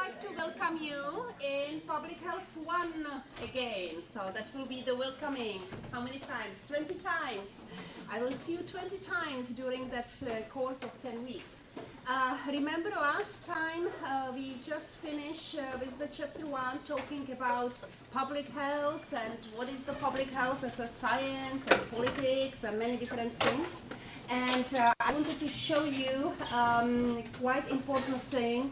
like to welcome you in PubHlth1 again. So that will be the welcoming. How many times? 20 times. I will see you 20 times during that course of 10 weeks. Remember last time we just finished with the chapter 1 talking about public health and what is the public health as a science and politics and many different things. And I wanted to show you quite important thing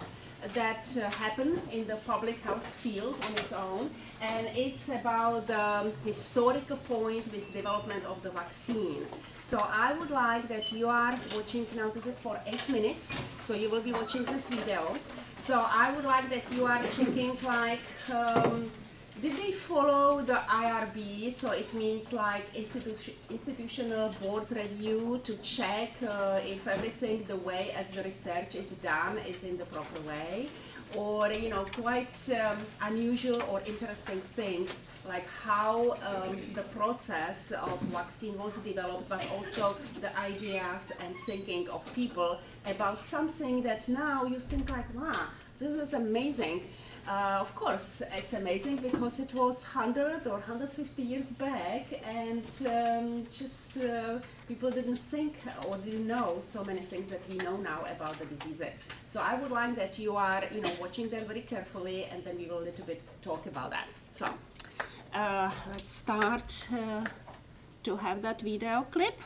that happened in the public health field on its own, and it's about the historical point with development of the vaccine. So I would like that you are watching, now this is for 8 minutes, so you will be watching this video. So I would like that you are checking like, did they follow the IRB? So it means like institutional board review to check if everything the way as the research is done is in the proper way, or quite unusual or interesting things like how the process of vaccine was developed, but also the ideas and thinking of people about something that now you think like, wow, this is amazing. Of course, it's amazing because it was 100 or 150 years back, and people didn't think or didn't know so many things that we know now about the diseases. So I would like that you are, watching them very carefully, and then we will a little bit talk about that. So let's start to have that video clip.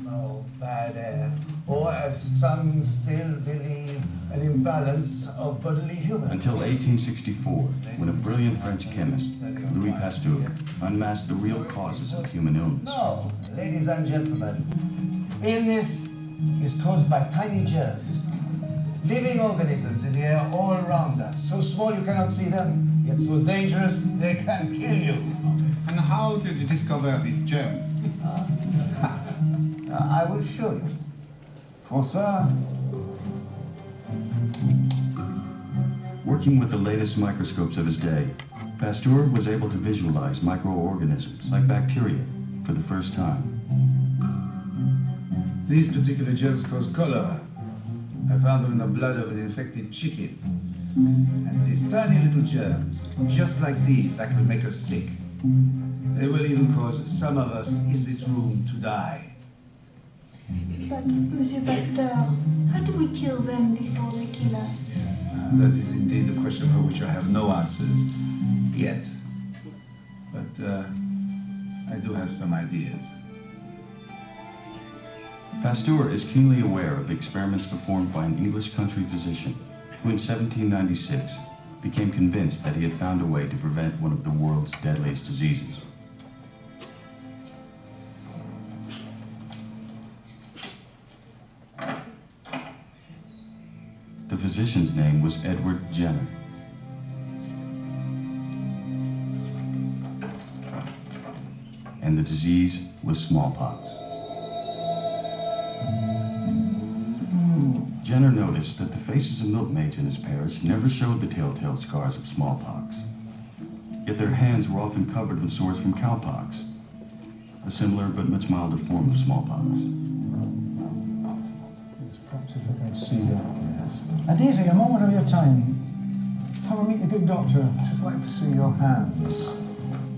No bad air, or as some still believe, an imbalance of bodily humor. Until 1864, when a brilliant French chemist, Louis Pasteur, unmasked the real causes of human illness. No, ladies and gentlemen, illness is caused by tiny germs, living organisms in the air all around us, so small you cannot see them, yet so dangerous they can kill you. And how did you discover these germs? I will show you. François. Working with the latest microscopes of his day, Pasteur was able to visualize microorganisms like bacteria for the first time. These particular germs cause cholera. I found them in the blood of an infected chicken. And these tiny little germs, just like these, that could make us sick. They will even cause some of us in this room to die. But, Monsieur Pasteur, how do we kill them before they kill us? That is indeed a question for which I have no answers yet. But I do have some ideas. Pasteur is keenly aware of experiments performed by an English country physician who in 1796 became convinced that he had found a way to prevent one of the world's deadliest diseases. The physician's name was Edward Jenner. And the disease was smallpox. Jenner noticed that the faces of milkmaids in his parish never showed the telltale scars of smallpox. Yet their hands were often covered with sores from cowpox, a similar but much milder form of smallpox. Perhaps if I can see that. Adesi, a moment of your time. Come and meet the good doctor. I'd just like to see your hands.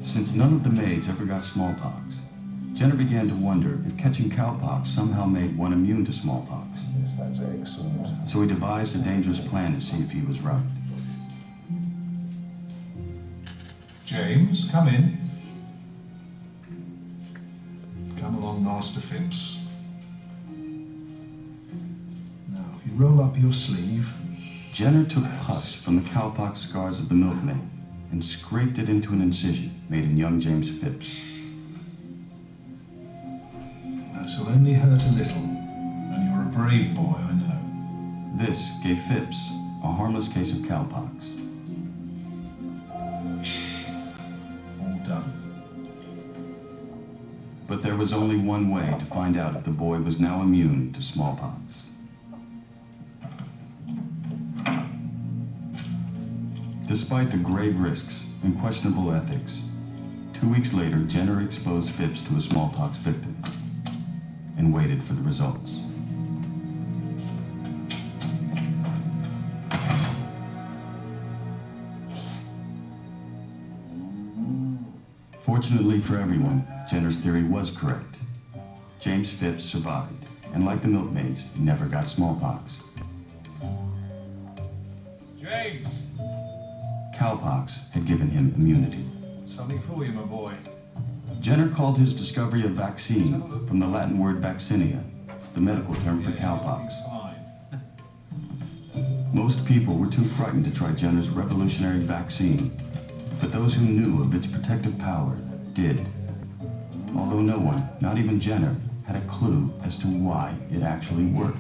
Since none of the maids ever got smallpox, Jenner began to wonder if catching cowpox somehow made one immune to smallpox. Yes, that's excellent. So he devised a dangerous plan to see if he was right. James, come in. Come along, Master Phipps. Now, if you roll up your sleeve... Jenner took pus from the cowpox scars of the milkmaid and scraped it into an incision made in young James Phipps. This'll only hurt a little, and you're a brave boy, I know. This gave Phipps a harmless case of cowpox. All done. But there was only one way to find out if the boy was now immune to smallpox. Despite the grave risks and questionable ethics, 2 weeks later, Jenner exposed Phipps to a smallpox victim and waited for the results. Fortunately for everyone, Jenner's theory was correct. James Phipps survived, and like the milkmaids, he never got smallpox. James! Cowpox had given him immunity. Something for you, my boy. Jenner called his discovery of vaccine from the Latin word vaccinia, the medical term for cowpox. Fine. Most people were too frightened to try Jenner's revolutionary vaccine, but those who knew of its protective power did. Although no one, not even Jenner, had a clue as to why it actually worked.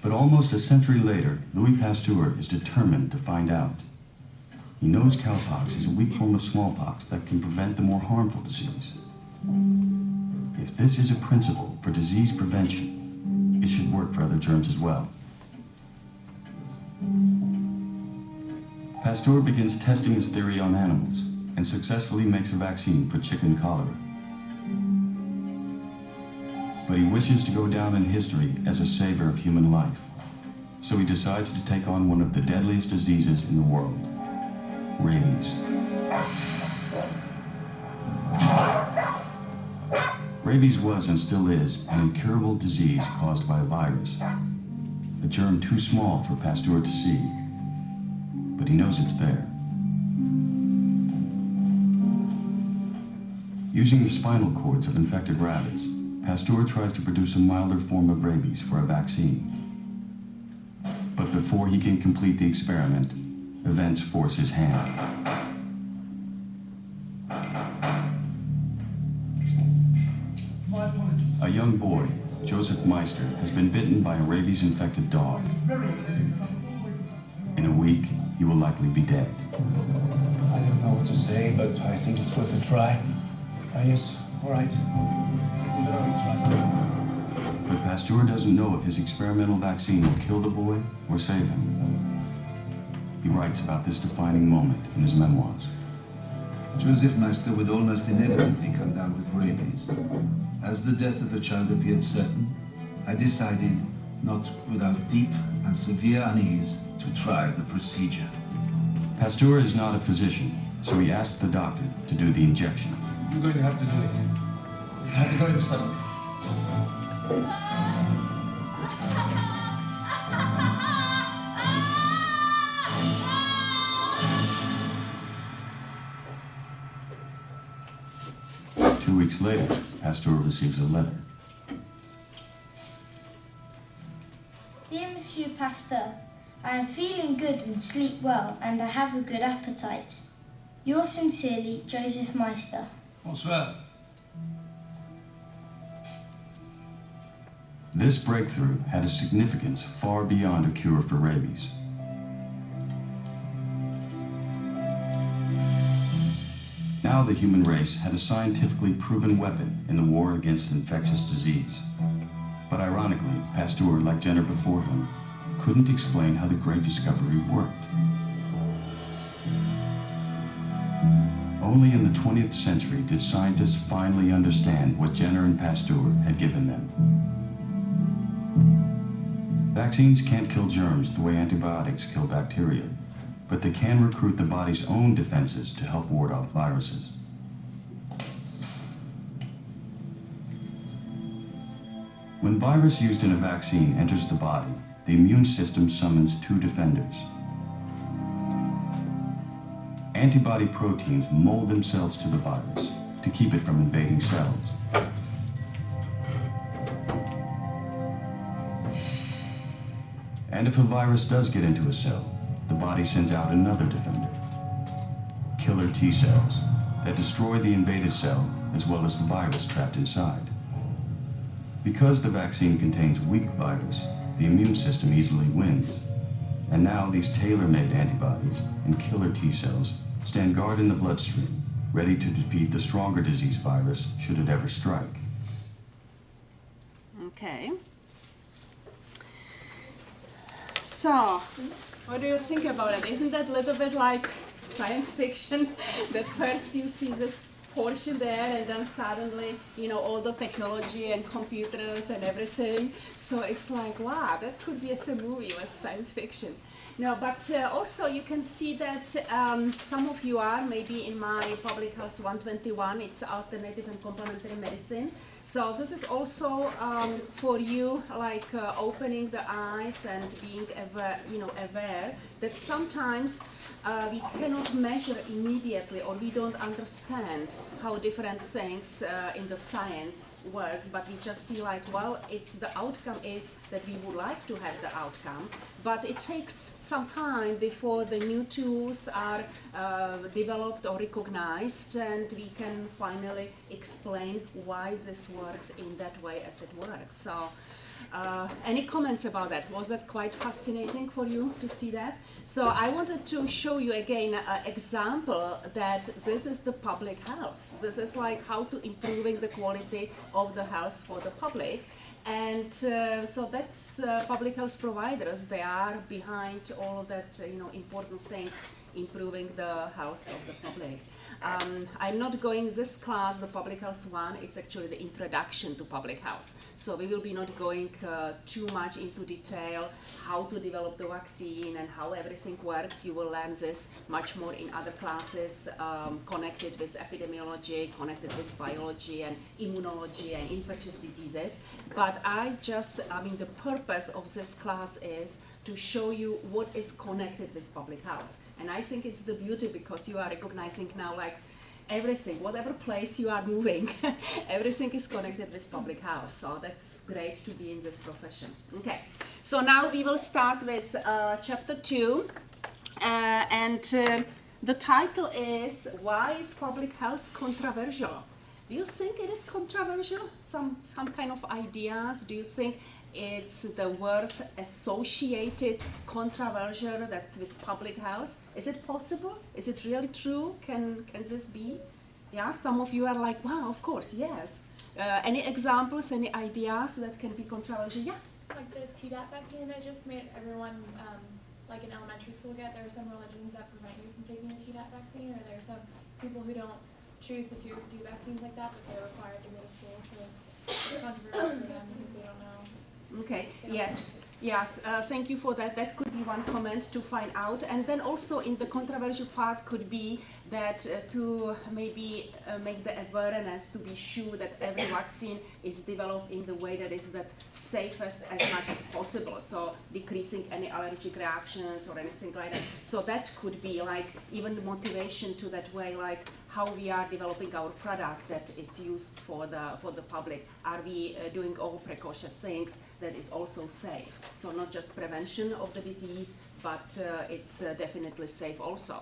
But almost a century later, Louis Pasteur is determined to find out. He knows cowpox is a weak form of smallpox that can prevent the more harmful disease. If this is a principle for disease prevention, it should work for other germs as well. Pasteur begins testing his theory on animals and successfully makes a vaccine for chicken cholera. But he wishes to go down in history as a savior of human life. So he decides to take on one of the deadliest diseases in the world, rabies. Rabies was and still is an incurable disease caused by a virus, a germ too small for Pasteur to see, but he knows it's there. Using the spinal cords of infected rabbits, Pasteur tries to produce a milder form of rabies for a vaccine. But before he can complete the experiment, events force his hand. A young boy, Joseph Meister, has been bitten by a rabies-infected dog. In a week, he will likely be dead. I don't know what to say, but I think it's worth a try. Yes, all right. But Pasteur doesn't know if his experimental vaccine will kill the boy or save him. He writes about this defining moment in his memoirs. Joseph Meister would almost inevitably come down with rabies. As the death of the child appeared certain, I decided, not without deep and severe unease, to try the procedure. Pasteur is not a physician, so he asks the doctor to do the injection. You're going to have to do it. You have to go in the stomach. 2 weeks later, Pasteur receives a letter. Dear Monsieur Pasteur, I am feeling good and sleep well, and I have a good appetite. Yours sincerely, Joseph Meister. What's that? This breakthrough had a significance far beyond a cure for rabies. Now the human race had a scientifically proven weapon in the war against infectious disease. But ironically, Pasteur, like Jenner before him, couldn't explain how the great discovery worked. Only in the 20th century did scientists finally understand what Jenner and Pasteur had given them. Vaccines can't kill germs the way antibiotics kill bacteria, but they can recruit the body's own defenses to help ward off viruses. When virus used in a vaccine enters the body, the immune system summons two defenders. Antibody proteins mold themselves to the virus to keep it from invading cells. And if a virus does get into a cell, the body sends out another defender, killer T cells, that destroy the invaded cell as well as the virus trapped inside. Because the vaccine contains weak virus, the immune system easily wins. And now these tailor-made antibodies and killer T cells stand guard in the bloodstream, ready to defeat the stronger disease virus should it ever strike. Okay. So, what do you think about it? Isn't that a little bit like science fiction? That first you see this portion there and then suddenly, you know, all the technology and computers and everything. So it's like, wow, that could be a movie with science fiction. No, but also you can see that some of you are maybe in my Public Health 121, it's alternative and complementary medicine. So this is also for you, like opening the eyes and being aware that sometimes we cannot measure immediately, or we don't understand how different things in the science works, but we just see like, well, it's the outcome is that we would like to have the outcome, but it takes some time before the new tools are developed or recognized, and we can finally explain why this works in that way as it works. So any comments about that? Was that quite fascinating for you to see that? So I wanted to show you again an example that this is the public health. This is like how to improving the quality of the health for the public. And so that's public health providers. They are behind all of that, important things, improving the health of the public. I'm not going this class, the Public Health 1, it's actually the introduction to public health. So we will be not going too much into detail how to develop the vaccine and how everything works. You will learn this much more in other classes connected with epidemiology, connected with biology and immunology and infectious diseases. But the purpose of this class is to show you what is connected with public health. And I think it's the beauty, because you are recognizing now like everything, whatever place you are moving, everything is connected with public health. So that's great to be in this profession. Okay, so now we will start with chapter 2. The title is, Why is Public Health Controversial? Do you think it is controversial? Some kind of ideas? Do you think it's the word associated controversial that with public health? Is it possible? Is it really true? Can this be? Yeah, some of you are like, wow, of course, yes. Any examples, any ideas that can be controversial? Yeah? Like the Tdap vaccine that just made everyone, like in elementary school, there are some religions that prevent you from taking a Tdap vaccine, or there are some people who don't choose to do vaccines like that, but they're required to go to school, so it's controversial for them because they don't know. Okay, yes, thank you for that. That could be one comment to find out. And then also in the controversial part could be that to maybe make the awareness to be sure that every vaccine is developed in the way that is the safest as much as possible. So decreasing any allergic reactions or anything like that. So that could be like even the motivation to that way, like how we are developing our product that it's used for the public. Are we doing all precaution things that is also safe? So not just prevention of the disease, but it's definitely safe also.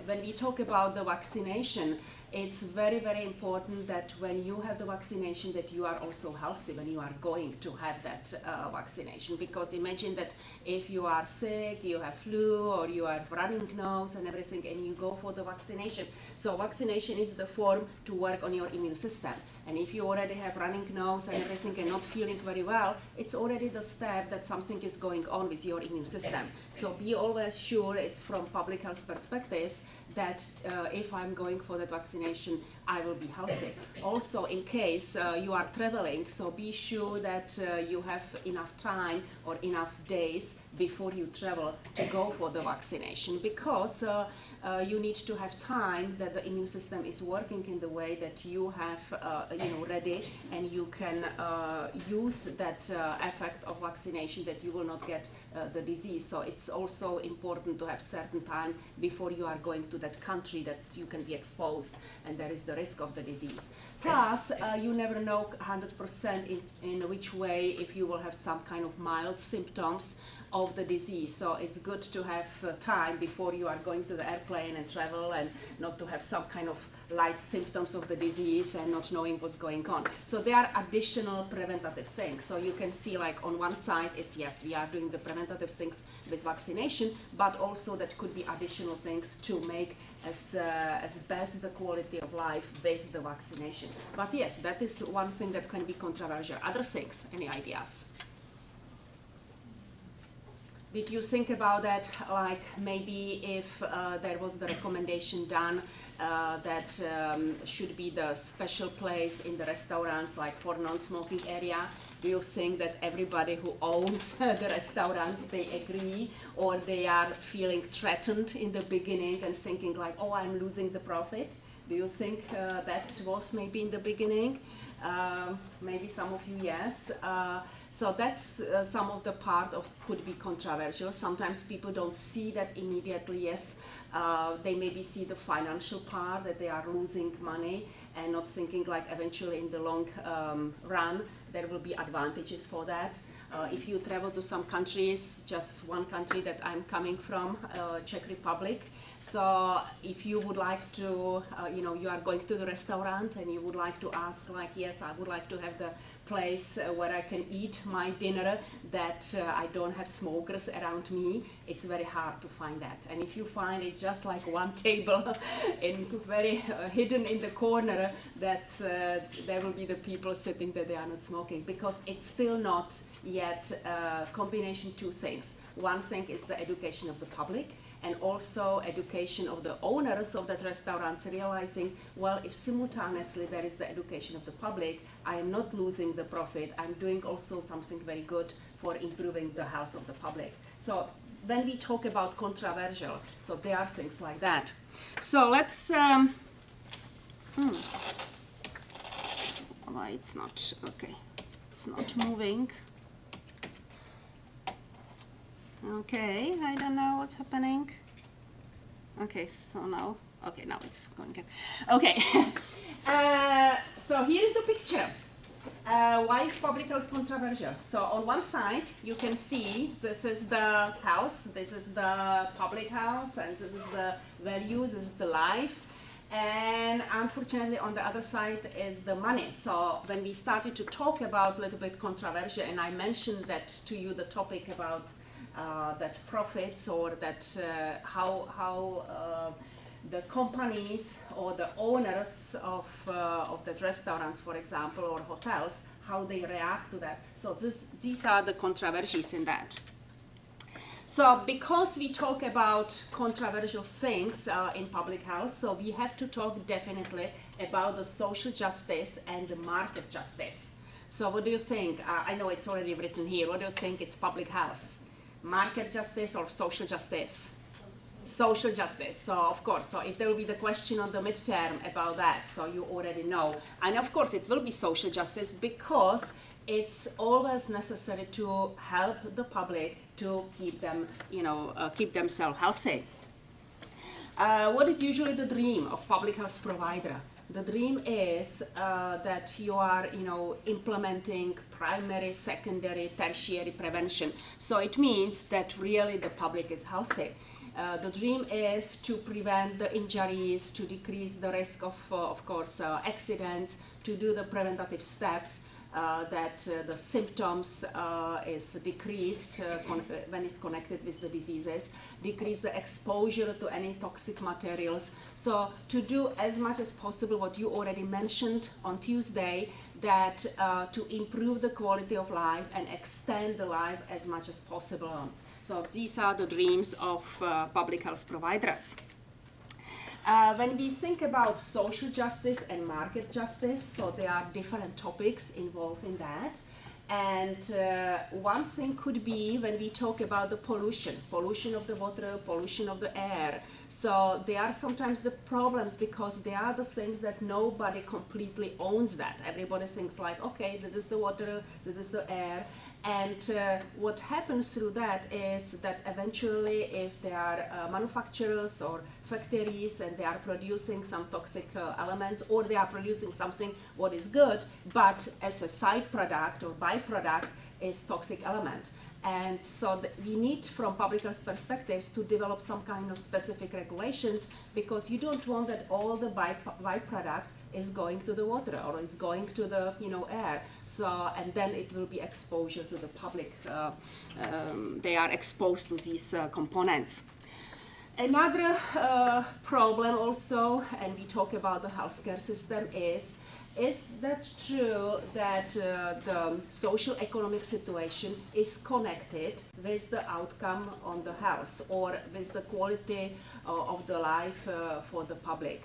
When we talk about the vaccination, it's very, very important that when you have the vaccination that you are also healthy when you are going to have that vaccination. Because imagine that if you are sick, you have flu, or you have running nose and everything, and you go for the vaccination. So vaccination is the form to work on your immune system. And if you already have running nose and everything and not feeling very well, it's already the step that something is going on with your immune system. So be always sure, it's from public health perspectives, that if I'm going for that vaccination, I will be healthy. Also, in case you are traveling, so be sure that you have enough time or enough days before you travel to go for the vaccination, because you need to have time that the immune system is working in the way that you have ready, and you can use that effect of vaccination that you will not get the disease. So it's also important to have certain time before you are going to that country that you can be exposed and there is the risk of the disease. Plus, you never know 100% in which way if you will have some kind of mild symptoms of the disease. So it's good to have time before you are going to the airplane and travel, and not to have some kind of light symptoms of the disease and not knowing what's going on. So there are additional preventative things. So you can see, like, on one side is, yes, we are doing the preventative things with vaccination, but also that could be additional things to make as best the quality of life with the vaccination. But yes, that is one thing that can be controversial. Other things, any ideas? Did you think about that, like maybe if there was the recommendation done that should be the special place in the restaurants, like for non-smoking area? Do you think that everybody who owns the restaurants, they agree, or they are feeling threatened in the beginning and thinking like, oh, I'm losing the profit? Do you think that was maybe in the beginning? Maybe some of you, yes. So that's some of the part of could be controversial. Sometimes people don't see that immediately, yes. They maybe see the financial part, that they are losing money and not thinking like eventually in the long run there will be advantages for that. If you travel to some countries, just one country that I'm coming from, Czech Republic, so if you would like to, you are going to the restaurant and you would like to ask like, yes, I would like to have the place where I can eat my dinner, that I don't have smokers around me, it's very hard to find that. And if you find it just like one table in very hidden in the corner, that there will be the people sitting that they are not smoking, because it's still not yet a combination two things. One thing is the education of the public, and also education of the owners of that restaurants, realizing, well, if simultaneously there is the education of the public, I am not losing the profit, I'm doing also something very good for improving the health of the public. So when we talk about controversial, so there are things like that. So let's, why it's not, okay, it's not moving. Okay, I don't know what's happening. Okay, so now, okay, now it's going again. Okay, so here is the picture. Why is public health controversial? So on one side, you can see this is the house, this is the public house, and this is the value, this is the life. And unfortunately, on the other side is the money. So when we started to talk about a little bit controversial, and I mentioned that to you, the topic about that profits, or that how the companies or the owners of that restaurants, for example, or hotels, how they react to that. So these are the controversies in that. So because we talk about controversial things in public health, so we have to talk definitely about the social justice and the market justice. So what do you think? I know it's already written here. What do you think it's public health? Market justice or social justice? Social justice. So of course, so if there will be the question on the midterm about that, so you already know. And of course it will be social justice, because it's always necessary to help the public to keep them, keep themselves healthy. What is usually the dream of public health provider? The dream is that you are, implementing primary, secondary, tertiary prevention. So it means that really the public is healthy. The dream is to prevent the injuries, to decrease the risk of course, accidents, to do the preventative steps, that the symptoms is decreased when it's connected with the diseases, decrease the exposure to any toxic materials. So to do as much as possible what you already mentioned on Tuesday, that to improve the quality of life and extend the life as much as possible. So these are the dreams of public health providers. When we think about social justice and market justice, so there are different topics involved in that. And one thing could be when we talk about the pollution of the water, pollution of the air. So there are sometimes the problems, because they are the things that nobody completely owns that. Everybody thinks like, okay, this is the water, this is the air. And what happens through that is that eventually, if there are manufacturers or factories and they are producing some toxic elements, or they are producing something what is good, but as a side product or byproduct is toxic element. And so we need, from public health perspectives, to develop some kind of specific regulations, because you don't want that all the byproduct is going to the water or is going to the air. So, and then it will be exposure to the public. They are exposed to these components. Another problem also, and we talk about the healthcare system, is Is that true that the social economic situation is connected with the outcome on the health or with the quality of the life for the public?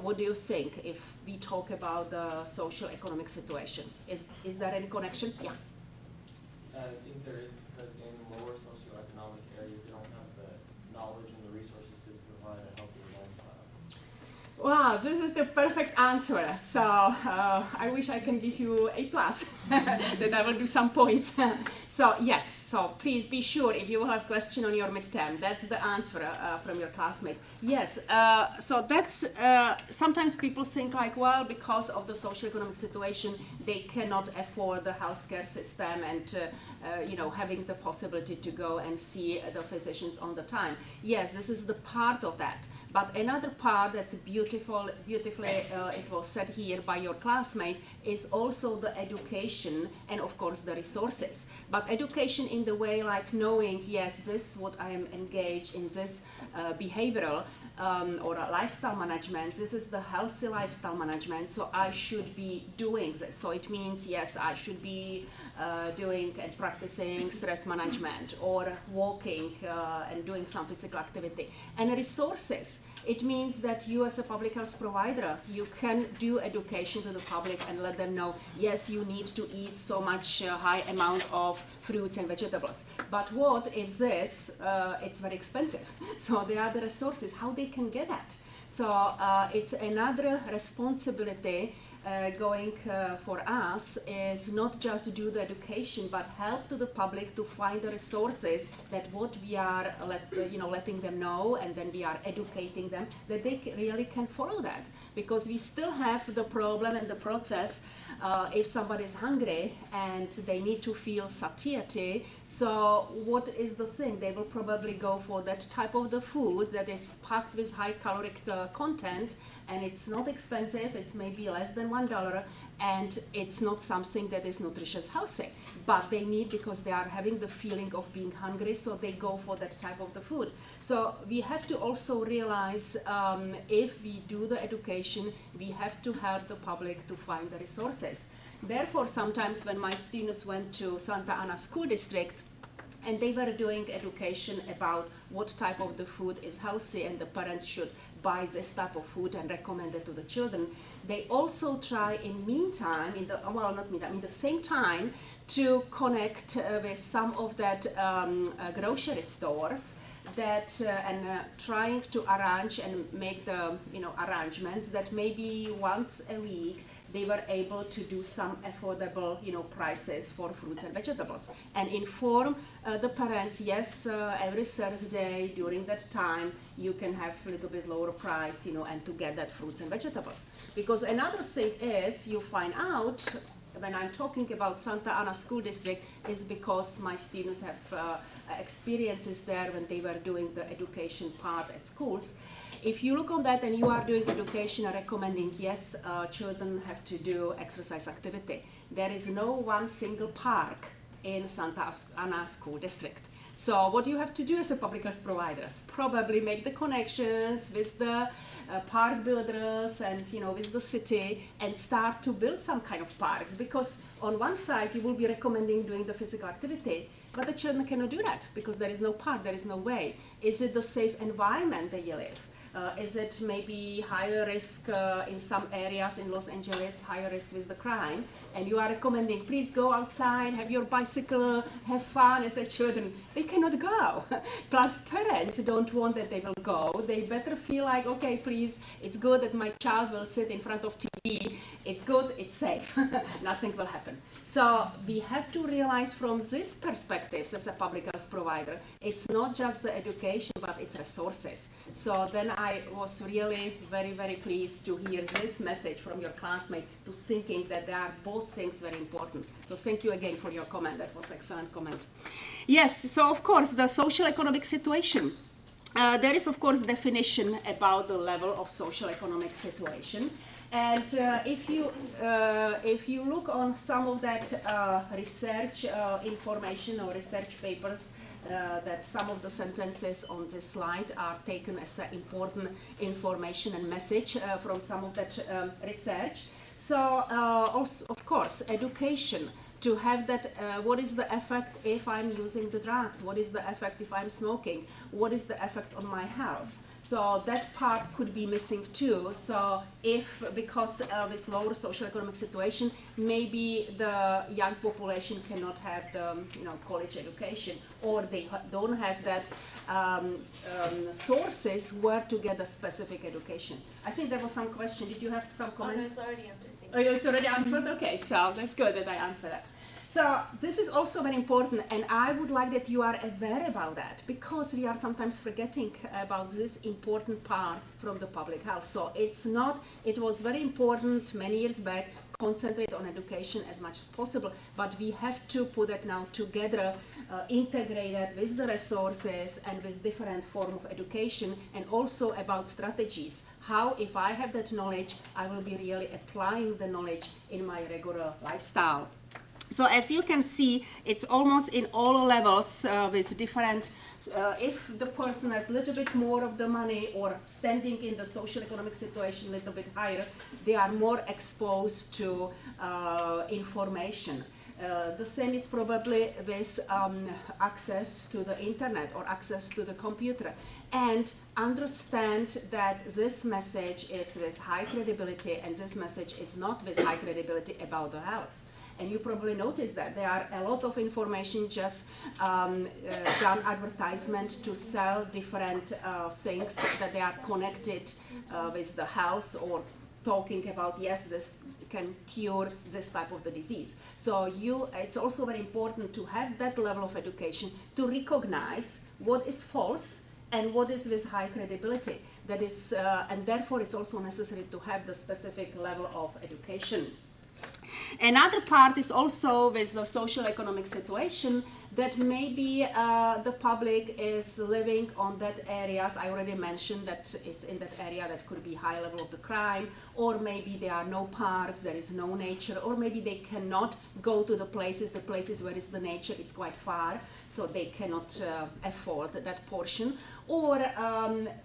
What do you think if we talk about the social economic situation? Is there any connection? Yeah. I think there is, because in lower socioeconomic areas they don't have the knowledge and the resources to provide a healthy lifestyle. Wow, this is the perfect answer. So I wish I can give you A+, that I will do some points. So yes, so please be sure if you will have question on your midterm, that's the answer from your classmate. Yes, so that's, sometimes people think like, well, because of the socioeconomic situation, they cannot afford the healthcare system and, you know, having the possibility to go and see the physicians on the time. Yes, this is the part of that. But another part that beautifully it was said here by your classmate is also the education and of course the resources. But education in the way like knowing, yes, this is what I am engaged in, this behavioral or lifestyle management, this is the healthy lifestyle management, so I should be doing this. So it means, yes, I should be doing and practicing stress management or walking and doing some physical activity. And resources, it means that you as a public health provider, you can do education to the public and let them know, yes, you need to eat so much high amount of fruits and vegetables. But what if this, it's very expensive. So there are the resources, how they can get that. So it's another responsibility going for us is not just do the education, but help to the public to find the resources that what we are letting them know, and then we are educating them that they really can follow that. Because we still have the problem and the process if somebody is hungry and they need to feel satiety, so what is the thing? They will probably go for that type of the food that is packed with high caloric content, and it's not expensive, it's maybe less than $1, and it's not something that is nutritious healthy. But they need, because they are having the feeling of being hungry, so they go for that type of the food. So we have to also realize if we do the education, we have to help the public to find the resources. Therefore, sometimes when my students went to Santa Ana School District, and they were doing education about what type of the food is healthy and the parents should buy this type of food and recommend it to the children, they also try in meantime, in the same time, to connect with some of that grocery stores that trying to arrange and make the arrangements that maybe once a week they were able to do some affordable prices for fruits and vegetables and inform the parents, yes, every Thursday during that time you can have a little bit lower price, and to get that fruits and vegetables. Because another thing is, you find out when I'm talking about Santa Ana School District is because my students have experiences there when they were doing the education part at schools. If you look on that and you are doing education and recommending, yes, children have to do exercise activity, there is no one single park in Santa Ana School District. So what you have to do as a public health provider is probably make the connections with the park builders and with the city and start to build some kind of parks, because on one side you will be recommending doing the physical activity, but the children cannot do that because there is no park, there is no way. Is it the safe environment that you live? Is it maybe higher risk in some areas in Los Angeles, higher risk with the crime, and you are recommending, please go outside, have your bicycle, have fun as a children. They cannot go. Plus parents don't want that they will go. They better feel like, okay, please, it's good that my child will sit in front of TV. It's good, it's safe. Nothing will happen. So we have to realize from this perspective as a public health provider, it's not just the education, but it's resources. So then I was really very, very pleased to hear this message from your classmate, to thinking that there are both things very important. So thank you again for your comment. That was an excellent comment. Yes, so of course, the social economic situation. There is, of course, definition about the level of social economic situation. And if you look on some of that research information or research papers, that some of the sentences on this slide are taken as important information and message from some of that research. So also, of course, education, to have that, what is the effect if I'm using the drugs? What is the effect if I'm smoking? What is the effect on my health? So that part could be missing too. So if, because of this lower socioeconomic situation, maybe the young population cannot have the college education, or they don't have that sources where to get a specific education. I think there was some question. Did you have some comments? Oh, no, it's already answered. Thank Oh, it's already answered? Okay, so that's good that I answered that. So this is also very important, and I would like that you are aware about that, because we are sometimes forgetting about this important part from the public health. So it was very important many years back, concentrate on education as much as possible, but we have to put it now together, integrate it with the resources and with different form of education, and also about strategies. How, if I have that knowledge, I will be really applying the knowledge in my regular lifestyle. So as you can see, it's almost in all levels with different, if the person has a little bit more of the money or standing in the social economic situation a little bit higher, they are more exposed to information. The same is probably with access to the internet or access to the computer, and understand that this message is with high credibility and this message is not with high credibility about the health. And you probably notice that there are a lot of information just done advertisement to sell different things that they are connected with the health, or talking about, yes, this can cure this type of the disease. So it's also very important to have that level of education to recognize what is false and what is with high credibility. That is, and therefore it's also necessary to have the specific level of education. Another part is also with the social economic situation, that maybe the public is living on that areas. I already mentioned that is in that area that could be high level of the crime, or maybe there are no parks, there is no nature, or maybe they cannot go to the places where is the nature, it's quite far, so they cannot afford that portion. Or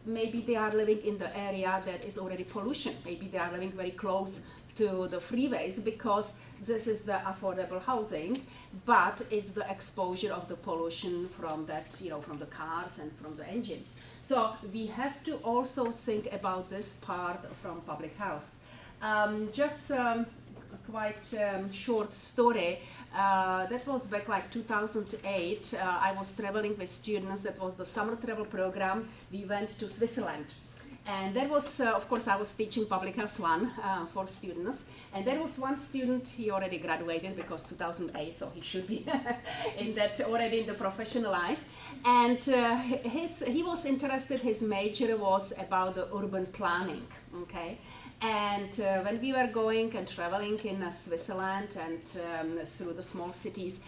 maybe they are living in the area that is already pollution. Maybe they are living very close to the freeways, because this is the affordable housing, but it's the exposure of the pollution from that, from the cars and from the engines. So we have to also think about this part from public health. Just quite short story. That was back like 2008. I was traveling with students. That was the summer travel program. We went to Switzerland. And there was, of course, I was teaching PubHlth1 for students, and there was one student, he already graduated because 2008, so he should be already in the professional life. And he was interested, his major was about the urban planning, okay? And when we were going and traveling in Switzerland and through the small cities,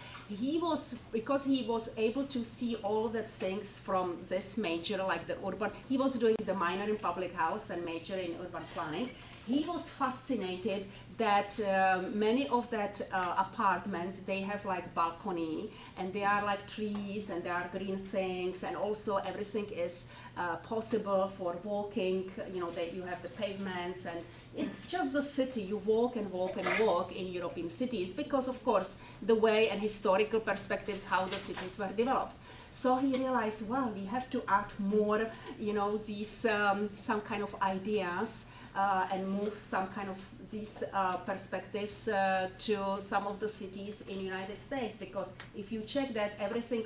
because he was able to see all the things from this major, like the urban, he was doing the minor in public health and major in urban planning. He was fascinated that many of that apartments, they have like balcony, and they are like trees, and there are green things, and also everything is possible for walking, that you have the pavements, and it's just the city. You walk and walk and walk in European cities, because of course the way and historical perspectives how the cities were developed. So he realized, well, we have to add more, these some kind of ideas and move some kind of these perspectives to some of the cities in the United States, because if you check that everything,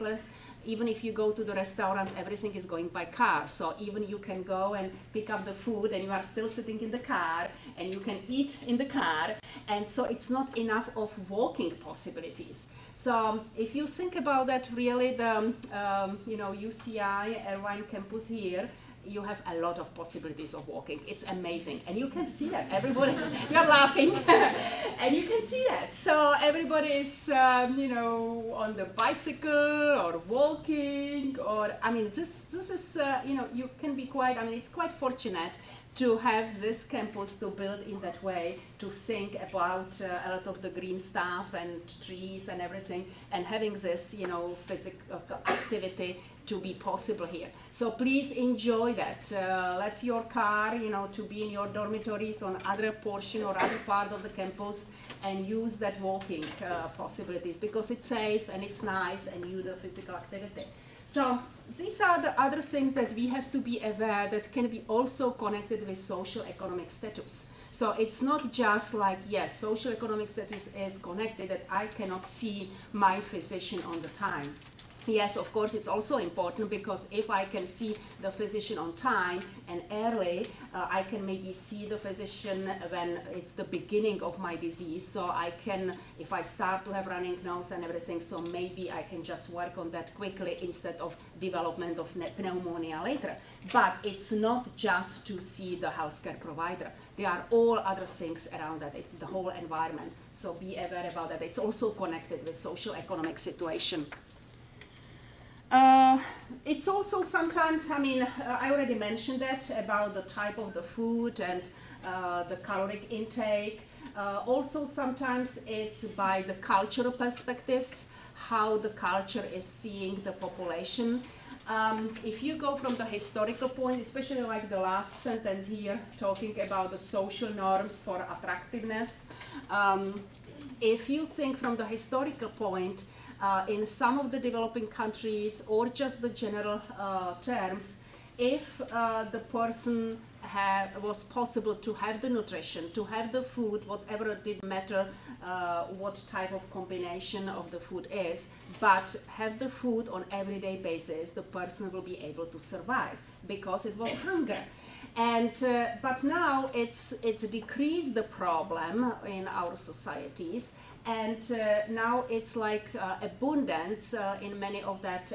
even if you go to the restaurant, everything is going by car. So even you can go and pick up the food and you are still sitting in the car, and you can eat in the car. And so it's not enough of walking possibilities. So if you think about that, really the UCI Irvine campus here, you have a lot of possibilities of walking. It's amazing, and you can see that. Everybody, you're laughing, and you can see that. So everybody is, on the bicycle or walking, or this is, you can be quite. It's quite fortunate to have this campus to build in that way, to think about a lot of the green stuff and trees and everything, and having this, physical activity to be possible here. So please enjoy that. Let your car, to be in your dormitories on other portion or other part of the campus, and use that walking possibilities, because it's safe and it's nice and you do physical activity. So these are the other things that we have to be aware that can be also connected with social economic status. So it's not just like, yes, social economic status is connected, that I cannot see my physician on the time. Yes, of course, it's also important, because if I can see the physician on time and early, I can maybe see the physician when it's the beginning of my disease. So I can, if I start to have running nose and everything, so maybe I can just work on that quickly instead of development of pneumonia later. But it's not just to see the healthcare provider. There are all other things around that. It's the whole environment. So be aware about that. It's also connected with social economic situation. It's also sometimes, I already mentioned that about the type of the food and the caloric intake. Also sometimes it's by the cultural perspectives, how the culture is seeing the population. If you go from the historical point, especially like the last sentence here, talking about the social norms for attractiveness, if you think from the historical point, in some of the developing countries, or just the general terms, if the person was possible to have the nutrition, to have the food, whatever, it didn't matter what type of combination of the food is, but have the food on everyday basis, the person will be able to survive, because it was hunger. And but now it's decreased the problem in our societies. And now it's like abundance in many of that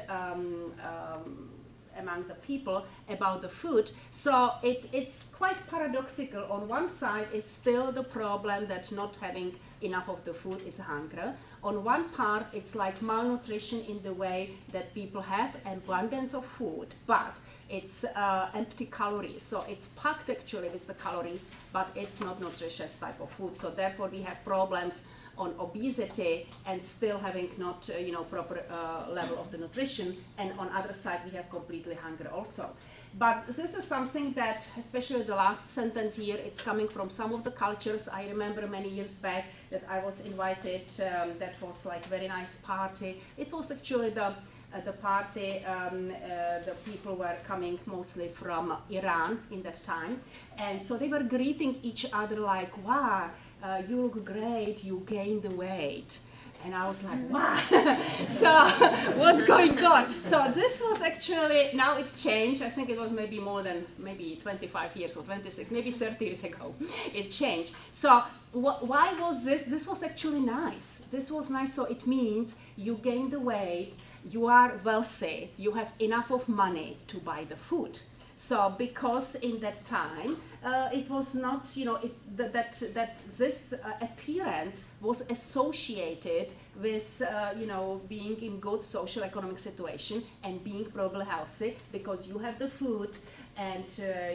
among the people about the food. So it's quite paradoxical. On one side, it's still the problem that not having enough of the food is hunger. On one part, it's like malnutrition in the way that people have abundance of food, but it's empty calories. So it's packed actually with the calories, but it's not nutritious type of food. So therefore, we have problems on obesity and still having not proper level of the nutrition, and on other side we have completely hunger also. But this is something that, especially the last sentence here, it's coming from some of the cultures. I remember many years back that I was invited, that was like very nice party. It was actually the party, the people were coming mostly from Iran in that time, and so they were greeting each other like, wow, you look great, you gained the weight. And I was like, wow, so what's going on? So this was actually, now it changed. I think it was maybe more than 25 years or 26, maybe 30 years ago, it changed. So why was this? This was actually nice. This was nice, so it means you gain the weight, you are wealthy, you have enough of money to buy the food. So because in that time it was not, that this appearance was associated with, being in good social economic situation and being probably healthy, because you have the food and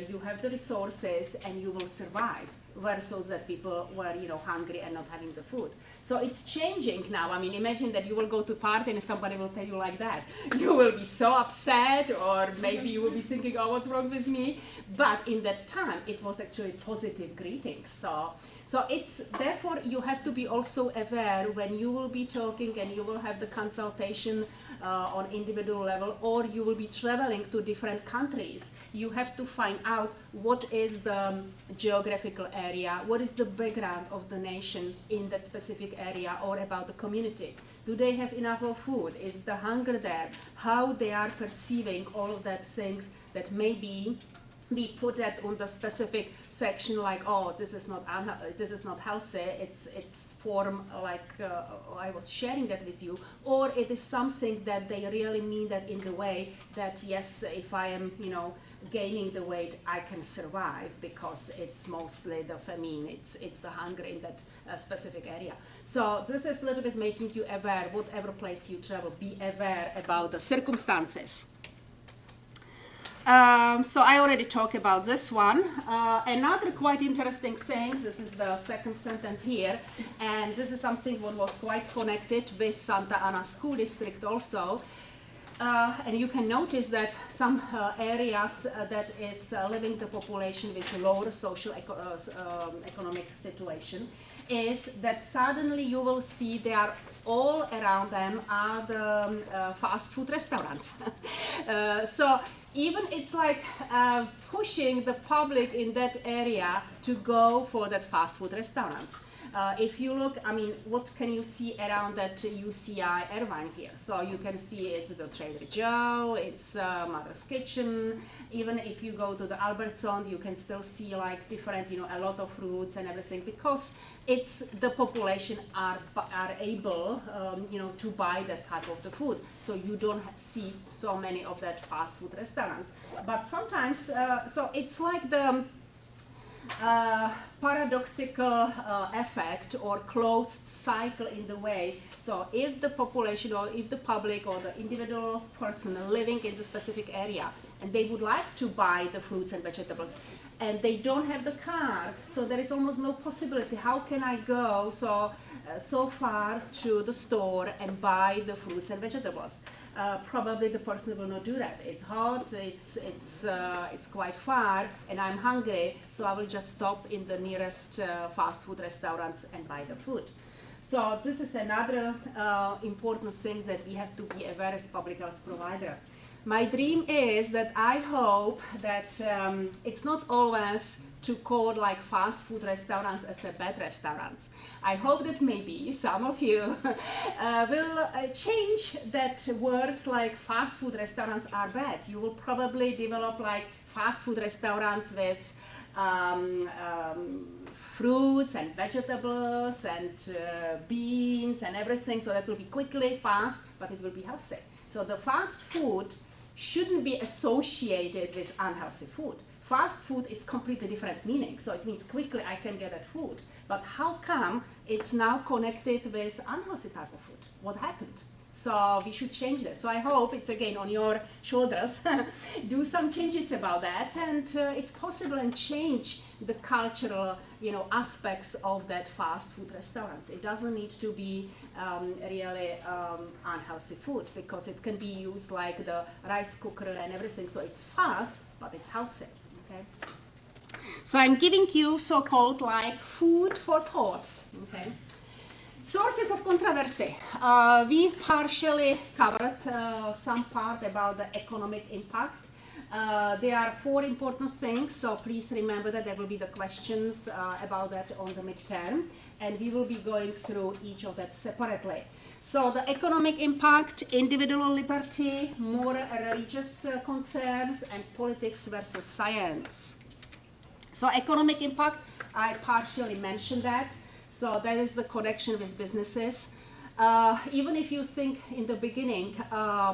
you have the resources and you will survive, versus that people were, hungry and not having the food. So it's changing now. I mean, imagine that you will go to a party and somebody will tell you like that. You will be so upset, or maybe you will be thinking, oh, what's wrong with me? But in that time, it was actually positive greetings. So it's, therefore, you have to be also aware when you will be talking and you will have the consultation on individual level, or you will be traveling to different countries. You have to find out what is the geographical area, what is the background of the nation in that specific area, or about the community. Do they have enough of food? Is the hunger there? How they are perceiving all of that things that maybe we put that on the specific section, like, oh, this is not healthy. It's form like I was sharing that with you, or it is something that they really mean that in the way that, yes, if I am, gaining the weight, I can survive, because it's mostly the famine, it's the hunger in that specific area. So this is a little bit making you aware, whatever place you travel, be aware about the circumstances. So I already talked about this one. Another quite interesting thing, this is the second sentence here, and this is something what was quite connected with Santa Ana School District also. and you can notice that some areas that is living the population with lower social economic situation is that suddenly you will see they are all around them are the fast food restaurants. So even it's like pushing the public in that area to go for that fast food restaurants. If you look, I mean, what can you see around that UCI Irvine here? So you can see it's the Trader Joe, it's Mother's Kitchen. Even if you go to the Albertson, you can still see like different, you know, a lot of fruits and everything, because it's the population are able, you know, to buy that type of the food. So you don't see so many of that fast food restaurants. But sometimes, so it's like the paradoxical effect or closed cycle in the way. So if the population or if the public or the individual person living in the specific area and they would like to buy the fruits and vegetables and they don't have the car, so there is almost no possibility. How can I go so far to the store and buy the fruits and vegetables? Probably the person will not do that. It's hot, it's quite far, and I'm hungry, so I will just stop in the nearest fast food restaurants and buy the food. So this is another important thing that we have to be aware as public health provider. My dream is that I hope that it's not always to call like fast food restaurants as a bad restaurants. I hope that maybe some of you will change that words like fast food restaurants are bad. You will probably develop like fast food restaurants with fruits and vegetables and beans and everything, so that will be quickly, fast, but it will be healthy. So the fast food shouldn't be associated with unhealthy food. Fast food is completely different meaning, so it means quickly I can get that food. But how come it's now connected with unhealthy type of food? What happened? So we should change that. So I hope it's again on your shoulders. Do some changes about that, and it's possible and change the cultural, you know, aspects of that fast food restaurants. It doesn't need to be really unhealthy food, because it can be used like the rice cooker and everything. So it's fast, but it's healthy. Okay. So I'm giving you so-called like food for thoughts. Okay. Sources of controversy. We partially covered some part about the economic impact. There are 4 important things, so please remember that there will be the questions about that on the midterm, and we will be going through each of that separately. So the economic impact, individual liberty, more religious concerns, and politics versus science. So economic impact, I partially mentioned that. So that is the connection with businesses. Even if you think in the beginning,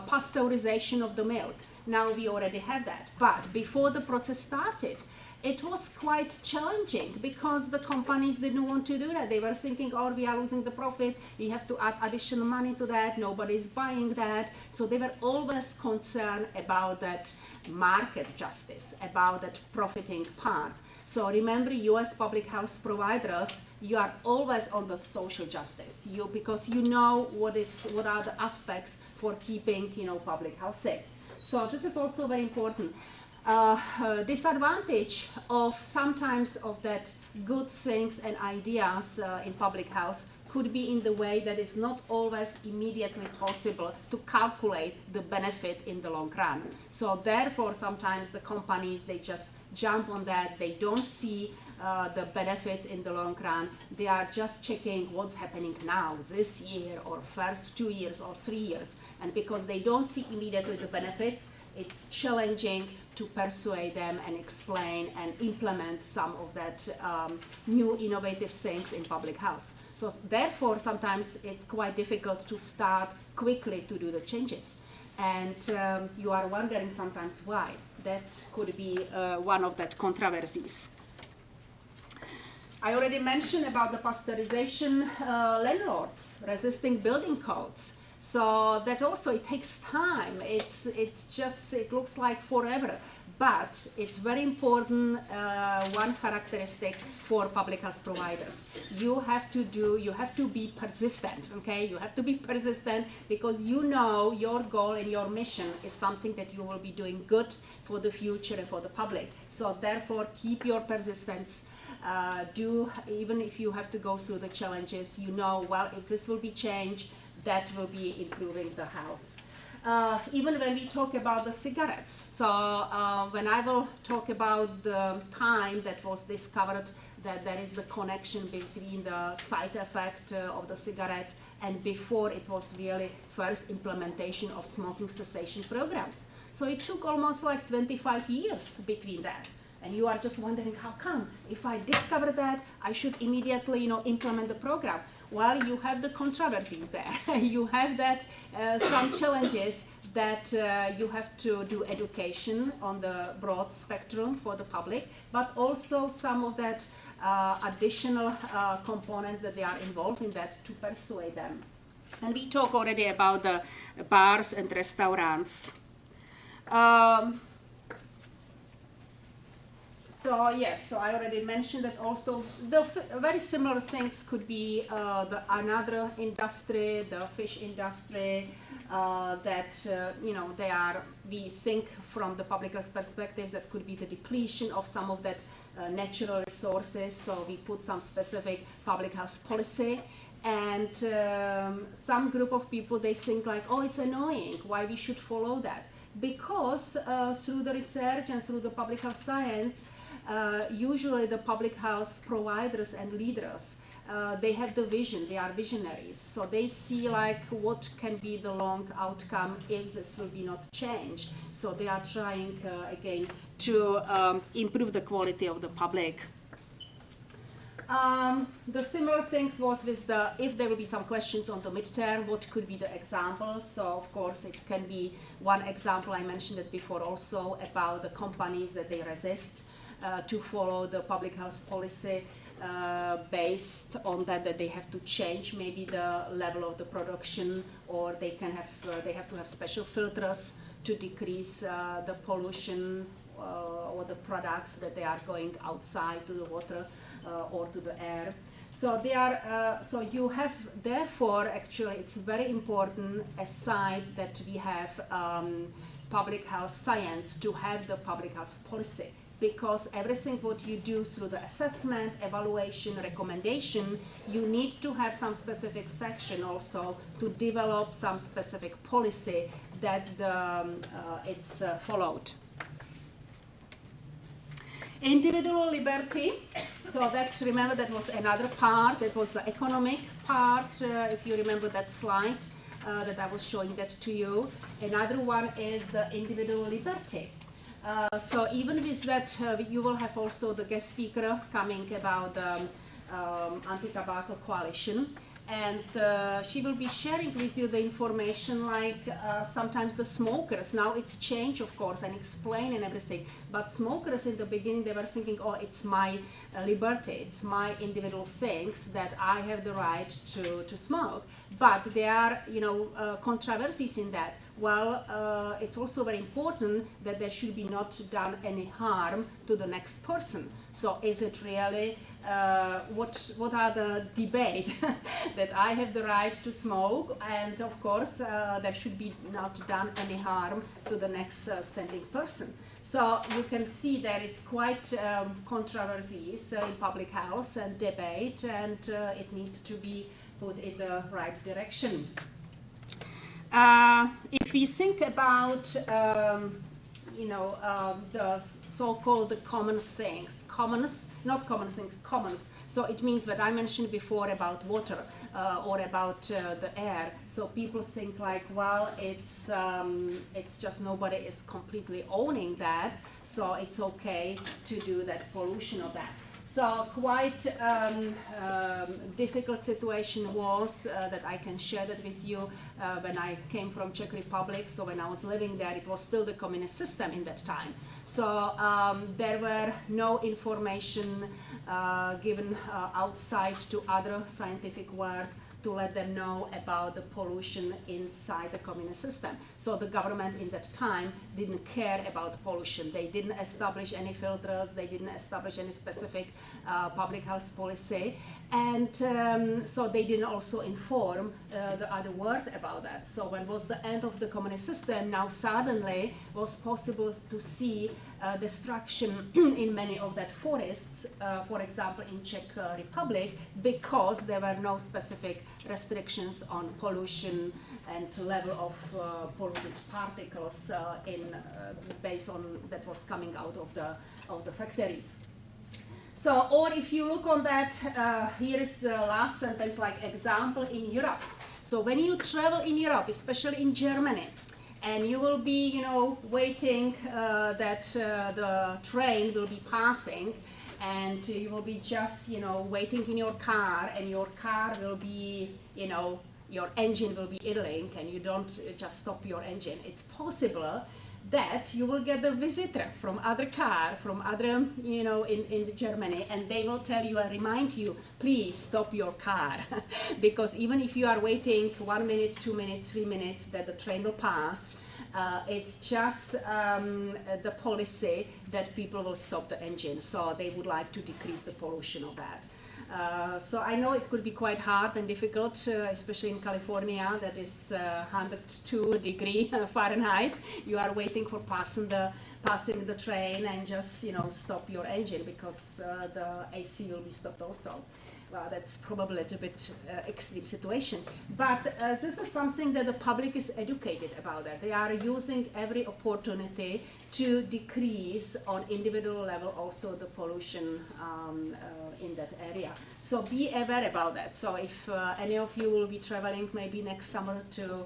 pasteurization of the milk, now we already have that. But before the process started, it was quite challenging because the companies didn't want to do that. They were thinking, oh, we are losing the profit, we have to add additional money to that, nobody's buying that. So they were always concerned about that market justice, about that profiting part. So remember, you as public health providers, you are always on the social justice, because you know what are the aspects for keeping, you know, public health safe. So this is also very important. Disadvantage of sometimes of that good things and ideas in public health could be in the way that it's not always immediately possible to calculate the benefit in the long run. So therefore, sometimes the companies, they just jump on that, they don't see the benefits in the long run. They are just checking what's happening now, this year, or first 2 years or 3 years. And because they don't see immediately the benefits, it's challenging to persuade them and explain and implement some of that new innovative things in public health. So therefore, sometimes it's quite difficult to start quickly to do the changes. And you are wondering sometimes why. That could be one of that controversies. I already mentioned about the pasteurization, landlords resisting building codes. So that also, it takes time. It looks like forever. But it's very important, one characteristic for public health providers. You have to be persistent, okay? You have to be persistent because you know your goal and your mission is something that you will be doing good for the future and for the public. So therefore, keep your persistence. Even if you have to go through the challenges, you know, well, if this will be changed, that will be improving the health. Even when we talk about the cigarettes, so when I will talk about the time that was discovered that there is the connection between the side effect of the cigarettes and before it was really first implementation of smoking cessation programs. So it took almost like 25 years between that. And you are just wondering, how come? If I discover that, I should immediately, implement the program. Well, you have the controversies there. You have that some challenges that you have to do education on the broad spectrum for the public, but also some of that additional components that they are involved in that to persuade them. And we talk already about the bars and restaurants. So yes, so I already mentioned that also the very similar things could be another industry, the fish industry, we think from the public health perspectives that could be the depletion of some of that natural resources. So we put some specific public health policy. And some group of people, they think like, oh, it's annoying, why we should follow that? Because through the research and through the public health science, usually the public health providers and leaders, they have the vision, they are visionaries. So they see like what can be the long outcome if this will be not changed. So they are trying again to improve the quality of the public. The similar things was with if there will be some questions on the midterm, what could be the examples? So of course it can be one example, I mentioned it before also, about the companies that they resist to follow the public health policy based on that they have to change maybe the level of the production, or they have to have special filters to decrease the pollution or the products that they are going outside to the water or to the air. So they are. So you have, therefore, actually, it's very important aside that we have public health science to have the public health policy, because everything what you do through the assessment, evaluation, recommendation, you need to have some specific section also to develop some specific policy that it's followed. Individual liberty, so that, remember, that was another part, that was the economic part, if you remember that slide that I was showing that to you. Another one is the individual liberty. So even with that, you will have also the guest speaker coming about the anti-tobacco coalition. And she will be sharing with you the information like sometimes the smokers, now it's changed of course and explain and everything, but smokers in the beginning they were thinking, oh, it's my liberty, it's my individual things that I have the right to smoke. But there are, controversies in that. Well, it's also very important that there should be not done any harm to the next person. So is it really, what are the debate that I have the right to smoke, and of course there should be not done any harm to the next standing person. So you can see there is quite controversies in public health and debate, and it needs to be put in the right direction. If we think about the so-called common things, commons. So it means what I mentioned before about water or about the air. So people think like, well, it's just nobody is completely owning that, so it's okay to do that pollution of that. So quite difficult situation was that I can share that with you when I came from Czech Republic. So when I was living there, it was still the communist system in that time. So there were no information given outside to other scientific work to let them know about the pollution inside the communist system. So the government in that time didn't care about pollution. They didn't establish any filters, they didn't establish any specific public health policy, and so they didn't also inform the other world about that. So when was the end of the communist system, now suddenly was possible to see destruction in many of that forests, for example in Czech Republic, because there were no specific restrictions on pollution and level of polluted particles based on that was coming out of the factories. So, or if you look on that, here is the last sentence, like example in Europe. So when you travel in Europe, especially in Germany, and you will be, you know, waiting that the train will be passing, and you will be just, you know, waiting in your car, and your car will be, you know, your engine will be idling, and you don't just stop your engine. It's possible that you will get a visitor from other car, from other, you know, in Germany, and they will tell you and remind you, please stop your car. Because even if you are waiting 1 minute, 2 minutes, 3 minutes that the train will pass, it's just the policy that people will stop the engine. So they would like to decrease the pollution of that. So I know it could be quite hard and difficult, especially in California, that is 102 degrees Fahrenheit. You are waiting for passing the train and just, you know, stop your engine because the AC will be stopped also. Well, that's probably a little bit extreme situation. But this is something that the public is educated about that. They are using every opportunity to decrease on individual level also the pollution in that area. So be aware about that. So if any of you will be traveling maybe next summer to,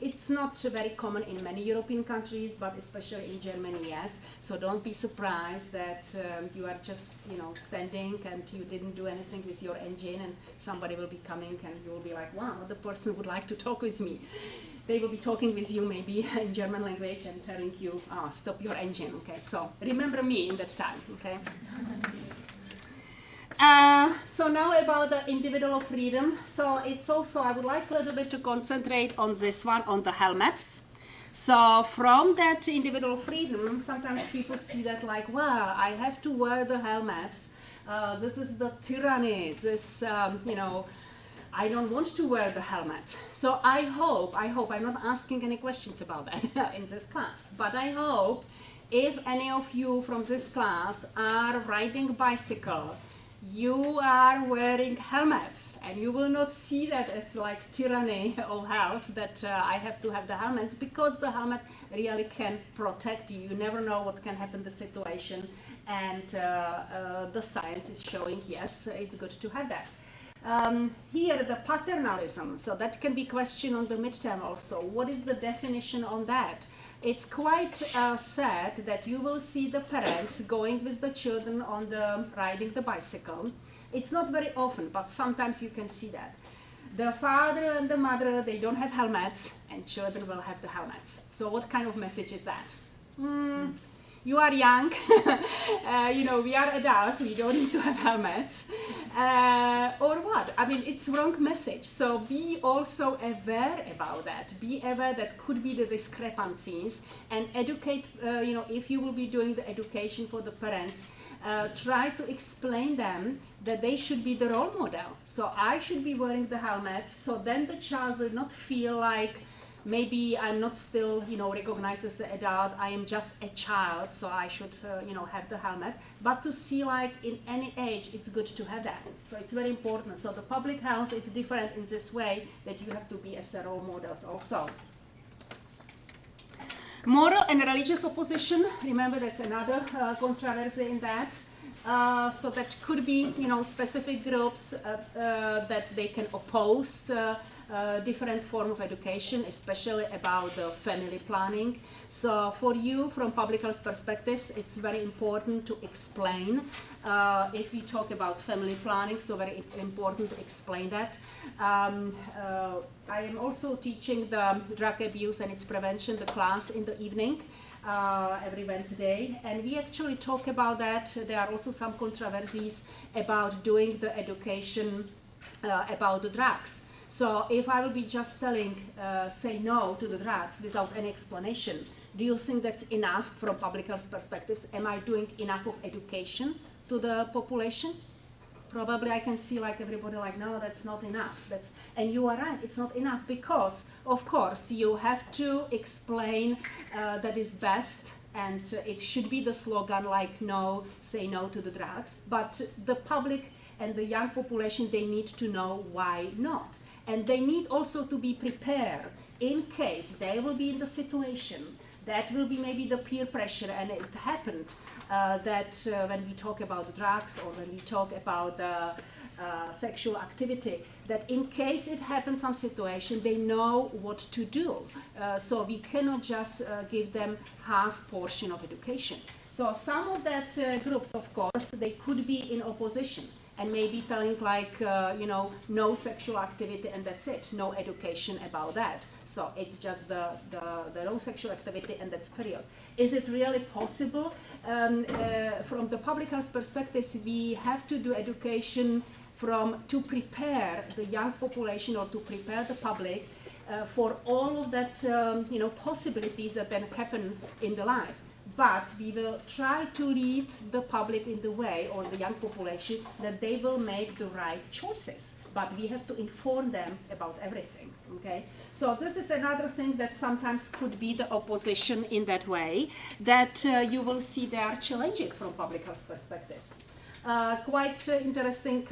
it's not very common in many European countries, but especially in Germany, yes. So don't be surprised that you are just, you know, standing and you didn't do anything with your engine, and somebody will be coming and you will be like, wow, the person would like to talk with me. They will be talking with you maybe in German language and telling you, stop your engine, okay? So remember me in that time, okay? So now about the individual freedom. So it's also, I would like a little bit to concentrate on this one, on the helmets. So from that individual freedom, sometimes people see that like, wow, I have to wear the helmets. This is the tyranny, this, you know, I don't want to wear the helmet. So I hope, I'm not asking any questions about that in this class, but I hope if any of you from this class are riding a bicycle, you are wearing helmets, and you will not see that as like tyranny of health that I have to have the helmets, because the helmet really can protect you. You never know what can happen in the situation, and the science is showing, yes, it's good to have that. Here the paternalism, so that can be questioned on the midterm also. What is the definition on that? It's quite sad that you will see the parents going with the children on the riding the bicycle. It's not very often, but sometimes you can see that. The father and the mother, they don't have helmets, and children will have the helmets. So what kind of message is that? You are young, you know, we are adults, we don't need to have helmets, or what? I mean, it's wrong message. So be also aware about that. Be aware that could be the discrepancies, and educate, you know, if you will be doing the education for the parents, try to explain them that they should be the role model. So I should be wearing the helmets, so then the child will not feel like, maybe I'm not still, you know, recognized as an adult, I am just a child, so I should, you know, have the helmet. But to see like in any age, it's good to have that. So it's very important. So the public health, it's different in this way, that you have to be as a role models also. Moral and religious opposition, remember that's another controversy in that. So that could be, you know, specific groups that they can oppose different form of education, especially about the family planning. So for you, from public health perspectives, it's very important to explain. If we talk about family planning, so very important to explain that. I am also teaching the drug abuse and its prevention, the class in the evening, every Wednesday, and we actually talk about that. There are also some controversies about doing the education about the drugs. So if I will be just telling, say no to the drugs without any explanation, do you think that's enough from public health perspectives? Am I doing enough of education to the population? Probably I can see like everybody like, no, that's not enough. And you are right, it's not enough because, of course, you have to explain that is best, and it should be the slogan like no, say no to the drugs. But the public and the young population, they need to know why not. And they need also to be prepared in case they will be in the situation that will be maybe the peer pressure, and it happened that when we talk about drugs or when we talk about sexual activity, that in case it happens some situation, they know what to do. So we cannot just give them half portion of education. So some of that groups, of course, they could be in opposition and maybe telling like, no sexual activity and that's it, no education about that. So it's just the no sexual activity and that's period. Is it really possible? From the public health perspective, we have to do education to prepare the young population or to prepare the public for all of that, possibilities that then happen in the life. But we will try to lead the public in the way, or the young population, that they will make the right choices. But we have to inform them about everything, okay? So this is another thing that sometimes could be the opposition in that way, that you will see there are challenges from public health perspectives. Quite interesting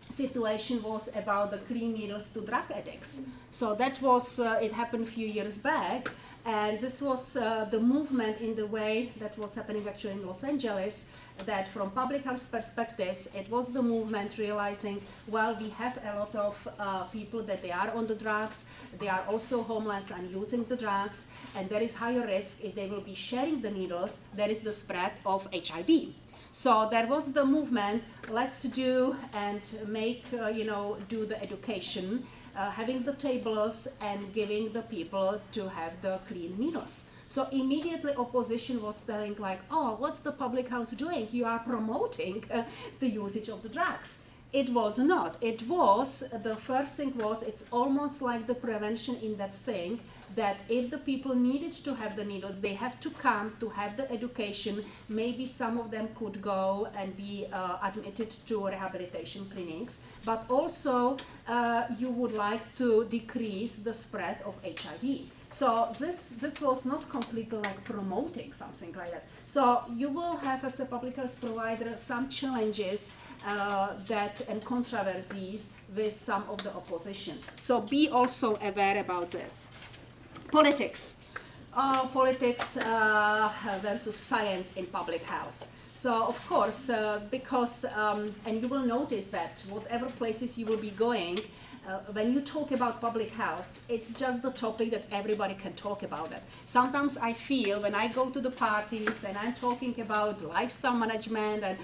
situation was about the clean needles to drug addicts. So that was, it happened a few years back, and this was the movement in the way that was happening actually in Los Angeles, that from public health perspectives, it was the movement realizing, well, we have a lot of people that they are on the drugs, they are also homeless and using the drugs, and there is higher risk if they will be sharing the needles, there is the spread of HIV. So there was the movement, let's do and make, do the education, having the tables and giving the people to have the clean needles. So immediately opposition was telling like, oh, what's the public health doing? You are promoting the usage of the drugs. It was not. It was, the first thing was, it's almost like the prevention in that thing, that if the people needed to have the needles, they have to come to have the education. Maybe some of them could go and be admitted to rehabilitation clinics, but also you would like to decrease the spread of HIV. So this was not completely like promoting something like that. So you will have, as a public health provider, some challenges and controversies with some of the opposition. So be also aware about this. Politics. Politics versus science in public health. So of course, because, and you will notice that whatever places you will be going, when you talk about public health, it's just the topic that everybody can talk about it. Sometimes I feel when I go to the parties and I'm talking about lifestyle management and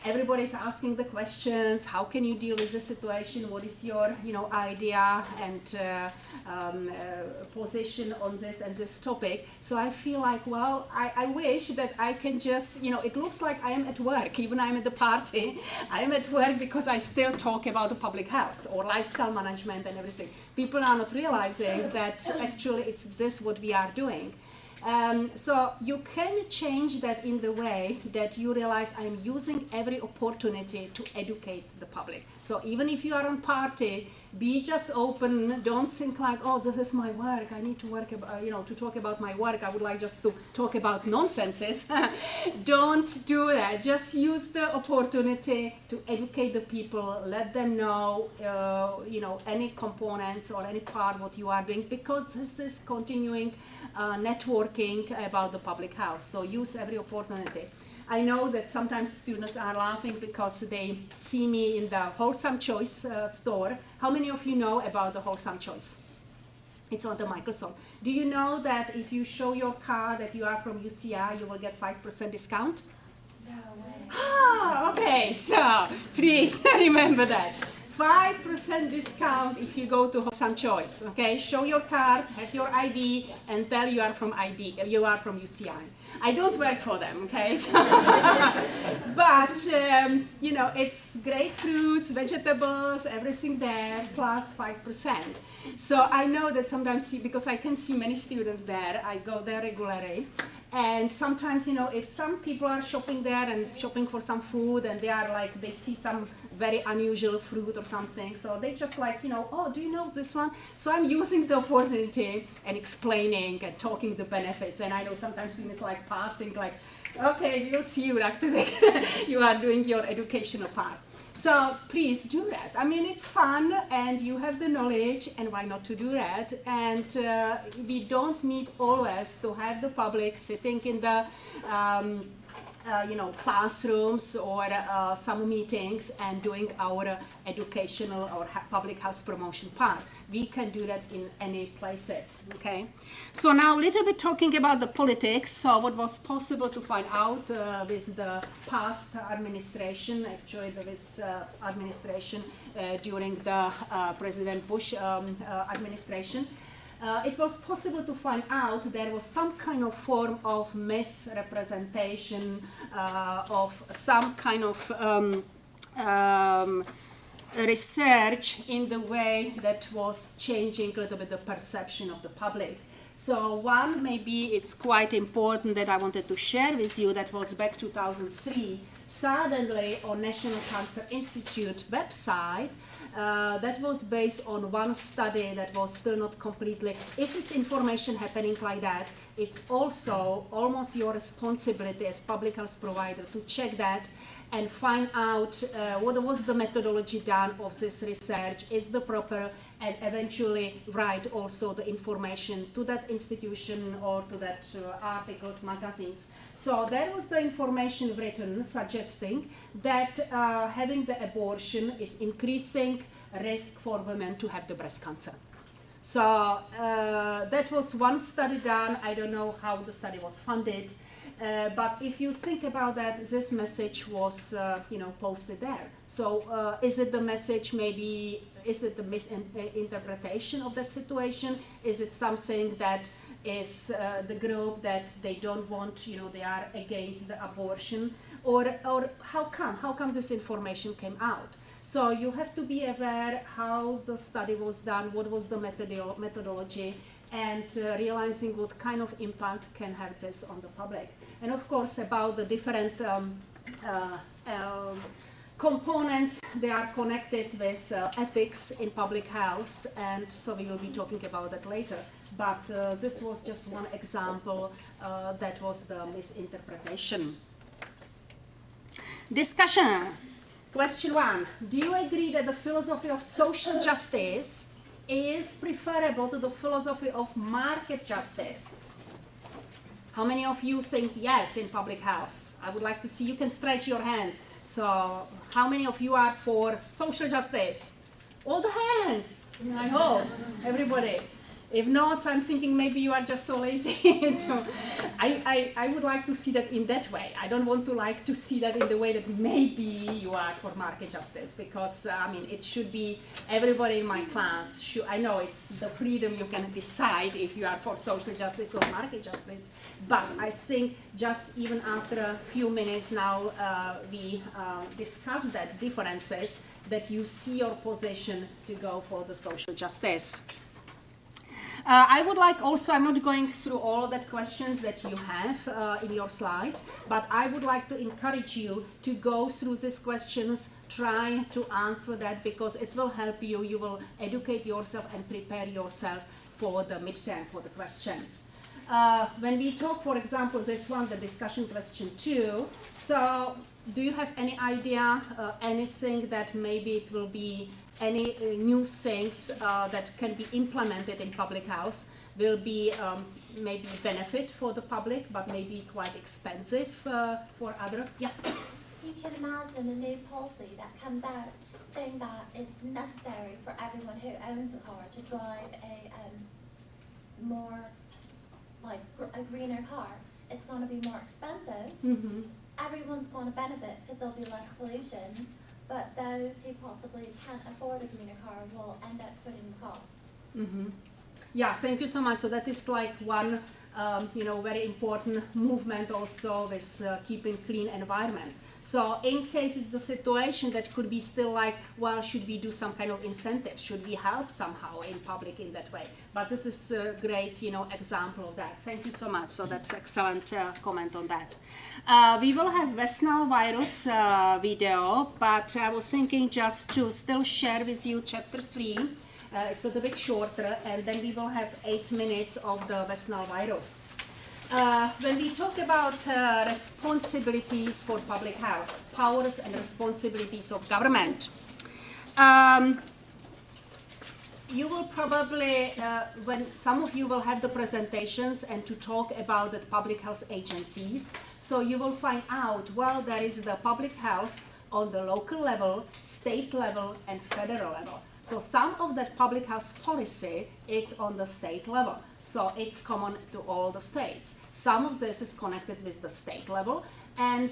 everybody's asking the questions, how can you deal with this situation? What is your, idea and position on this and this topic? So I feel like, well, I wish that I can just, it looks like I am at work, even I'm at the party. I am at work because I still talk about the public health or lifestyle management and everything. People are not realizing that actually it's this what we are doing. So you can change that in the way that you realize I'm using every opportunity to educate the public. So even if you are on party, be just open. Don't think like, oh, this is my work. I need to work, to talk about my work. I would like just to talk about nonsenses. Don't do that. Just use the opportunity to educate the people. Let them know, any components or any part what you are doing, because this is continuing networking about the public health. So use every opportunity. I know that sometimes students are laughing because they see me in the Wholesome Choice store. How many of you know about the Wholesome Choice? It's on the Microsoft. Do you know that if you show your card that you are from UCI, you will get 5% discount? No way. Ah, okay, so please remember that. 5% discount if you go to some choice. Okay, show your card, have your ID, and tell you are from UCI. I don't work for them, okay? But you know, it's great fruits, vegetables, everything there, plus 5%. So I know that sometimes, because I can see many students there, I go there regularly. And sometimes, you know, if some people are shopping there and shopping for some food, and they are like, they see some very unusual fruit or something, so they just like, you know, oh, do you know this one? So I'm using the opportunity and explaining and talking the benefits. And I know sometimes students like passing, like, okay, we'll see you after you are doing your educational part. So please do that. I mean, it's fun and you have the knowledge, and why not to do that? And we don't need always to have the public sitting in the you know, classrooms or some meetings and doing our educational or public house promotion part. We can do that in any places, okay? So now a little bit talking about the politics. So what was possible to find out with the past administration, actually this administration during the President Bush administration. It was possible to find out there was some kind of form of misrepresentation of some kind of research in the way that was changing a little bit the perception of the public. So one, maybe it's quite important that I wanted to share with you, that was back 2003, suddenly on National Cancer Institute website, that was based on one study that was still not completely, if this information happening like that, it's also almost your responsibility as public health provider to check that and find out what was the methodology done of this research, is the proper, and eventually write also the information to that institution or to that articles, magazines. So there was the information written suggesting that having the abortion is increasing risk for women to have the breast cancer. So that was one study done. I don't know how the study was funded. But if you think about that, this message was, you know, posted there. So is it the message, maybe, is it the misinterpretation of that situation? Is it something that is the group that they don't want, you know, they are against the abortion? Or how come this information came out? So you have to be aware how the study was done, what was the methodology, and realizing what kind of impact can have this on the public. And of course, about the different components, they are connected with ethics in public health, and so we will be talking about that later. But this was just one example that was the misinterpretation. Discussion. Question 1. Do you agree that the philosophy of social justice is preferable to the philosophy of market justice? How many of you think yes in public health? I would like to see, you can stretch your hands. So how many of you are for social justice? All the hands, I hope, everybody. If not, I'm thinking maybe you are just so lazy. I would like to see that in that way. I don't want to like to see that in the way that maybe you are for market justice, because I mean, it should be everybody in my class. I know it's the freedom, you can decide if you are for social justice or market justice. But I think just even after a few minutes now, we discuss that differences, that you see your position to go for the social justice. I would like also, I'm not going through all of that questions that you have in your slides, but I would like to encourage you to go through these questions, try to answer that, because it will help you. You will educate yourself and prepare yourself for the midterm, for the questions. When we talk, for example, this one, the discussion question 2, so do you have any idea, anything that maybe it will be any new things that can be implemented in public health will be maybe benefit for the public, but maybe quite expensive for other? Yeah. You can imagine a new policy that comes out saying that it's necessary for everyone who owns a car to drive a more, like, a greener car. It's going to be more expensive. Mm-hmm. Everyone's going to benefit because there'll be less pollution, but those who possibly can't afford a commuter car will end up footing the cost. Mm-hmm. Yeah, thank you so much. So that is like one, very important movement also with keeping clean environment. So in case it's the situation that could be still like, well, should we do some kind of incentive? Should we help somehow in public in that way? But this is a great, example of that. Thank you so much. So that's excellent comment on that. We will have Vesnal virus video, but I was thinking just to still share with you chapter 3. It's a little bit shorter, and then we will have 8 minutes of the Vesnal virus. When we talk about responsibilities for public health, powers and responsibilities of government, you will probably, when some of you will have the presentations and to talk about the public health agencies, so you will find out, well, there is the public health on the local level, state level, and federal level. So some of that public health policy, it's on the state level. So it's common to all the states. Some of this is connected with the state level. And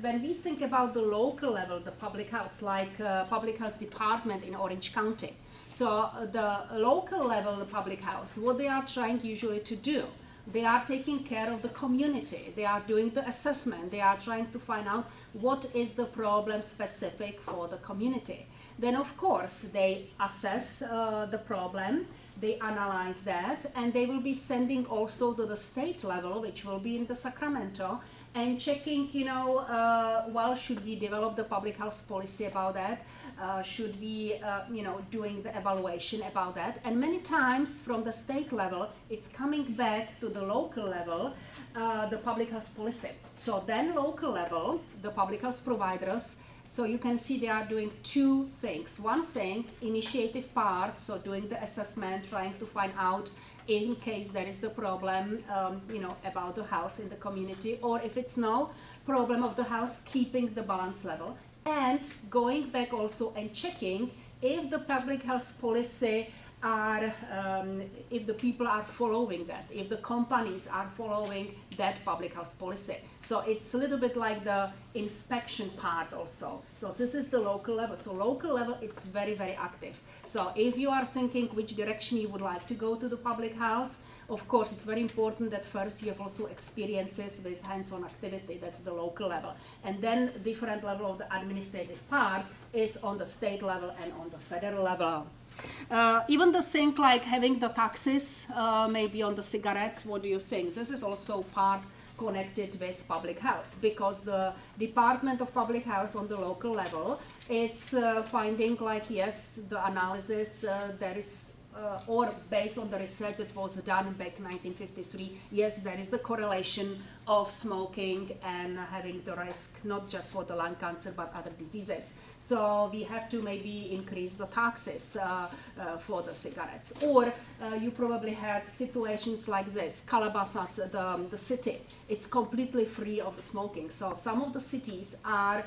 when we think about the local level, the public health, like public health department in Orange County. So the local level, the public health, what they are trying usually to do, they are taking care of the community. They are doing the assessment. They are trying to find out what is the problem specific for the community. Then, of course, they assess the problem, they analyze that, and they will be sending also to the state level, which will be in the Sacramento, and checking, well, should we develop the public health policy about that? Should we, doing the evaluation about that? And many times from the state level, it's coming back to the local level, the public health policy. So then local level, the public health providers, so you can see they are doing 2 things. One thing, initiative part, so doing the assessment, trying to find out in case there is the problem, about the health in the community, or if it's no problem of the health, keeping the balance level, and going back also and checking if the public health policy are, if the people are following that, if the companies are following that public health policy. So it's a little bit like the inspection part also. So this is the local level. So local level, it's very, very active. So if you are thinking which direction you would like to go to the public health, of course, it's very important that first you have also experiences with hands-on activity. That's the local level. And then different level of the administrative part is on the state level and on the federal level. Even the thing like having the taxes, maybe on the cigarettes, what do you think? This is also part connected with public health, because the Department of Public Health on the local level, it's finding like, yes, the analysis, there is, or based on the research that was done back in 1953, yes, there is the correlation of smoking and having the risk, not just for the lung cancer, but other diseases. So we have to maybe increase the taxes for the cigarettes. Or you probably had situations like this. Calabasas, the city, it's completely free of the smoking. So some of the cities are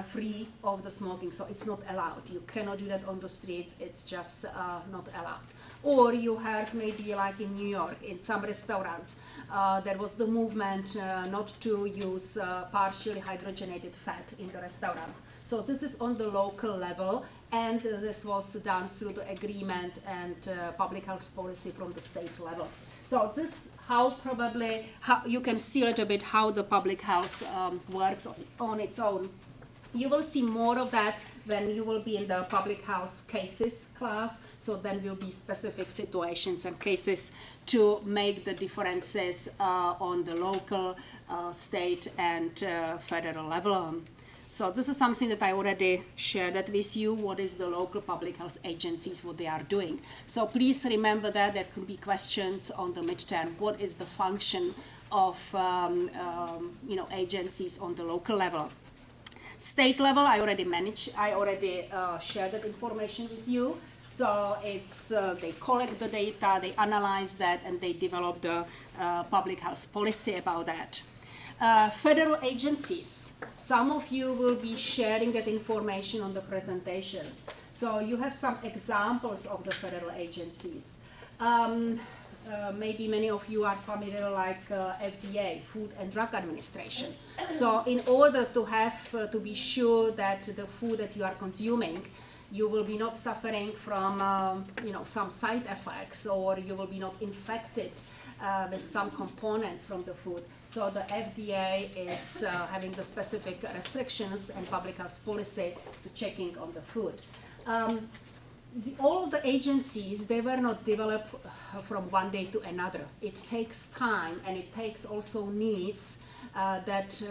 free of the smoking, so it's not allowed. You cannot do that on the streets, it's just not allowed. Or you have maybe like in New York, in some restaurants, there was the movement not to use partially hydrogenated fat in the restaurant. So this is on the local level, and this was done through the agreement and public health policy from the state level. So this how probably you can see a little bit how the public health works on its own. You will see more of that when you will be in the public health cases class. So then will be specific situations and cases to make the differences on the local, state, and federal level. So this is something that I already shared that with you, what is the local public health agencies, what they are doing. So please remember that there could be questions on the midterm. What is the function of agencies on the local level? State level, I already shared that information with you. So it's they collect the data, they analyze that, and they develop the public health policy about that. Federal agencies. Some of you will be sharing that information on the presentations. So you have some examples of the federal agencies. maybe many of you are familiar like FDA, Food and Drug Administration. So in order to have to be sure that the food that you are consuming, you will be not suffering from some side effects, or you will be not infected with some components from the food. So the FDA is having the specific restrictions and public health policy to checking on the food. All of the agencies, they were not developed from one day to another. It takes time, and it takes also needs that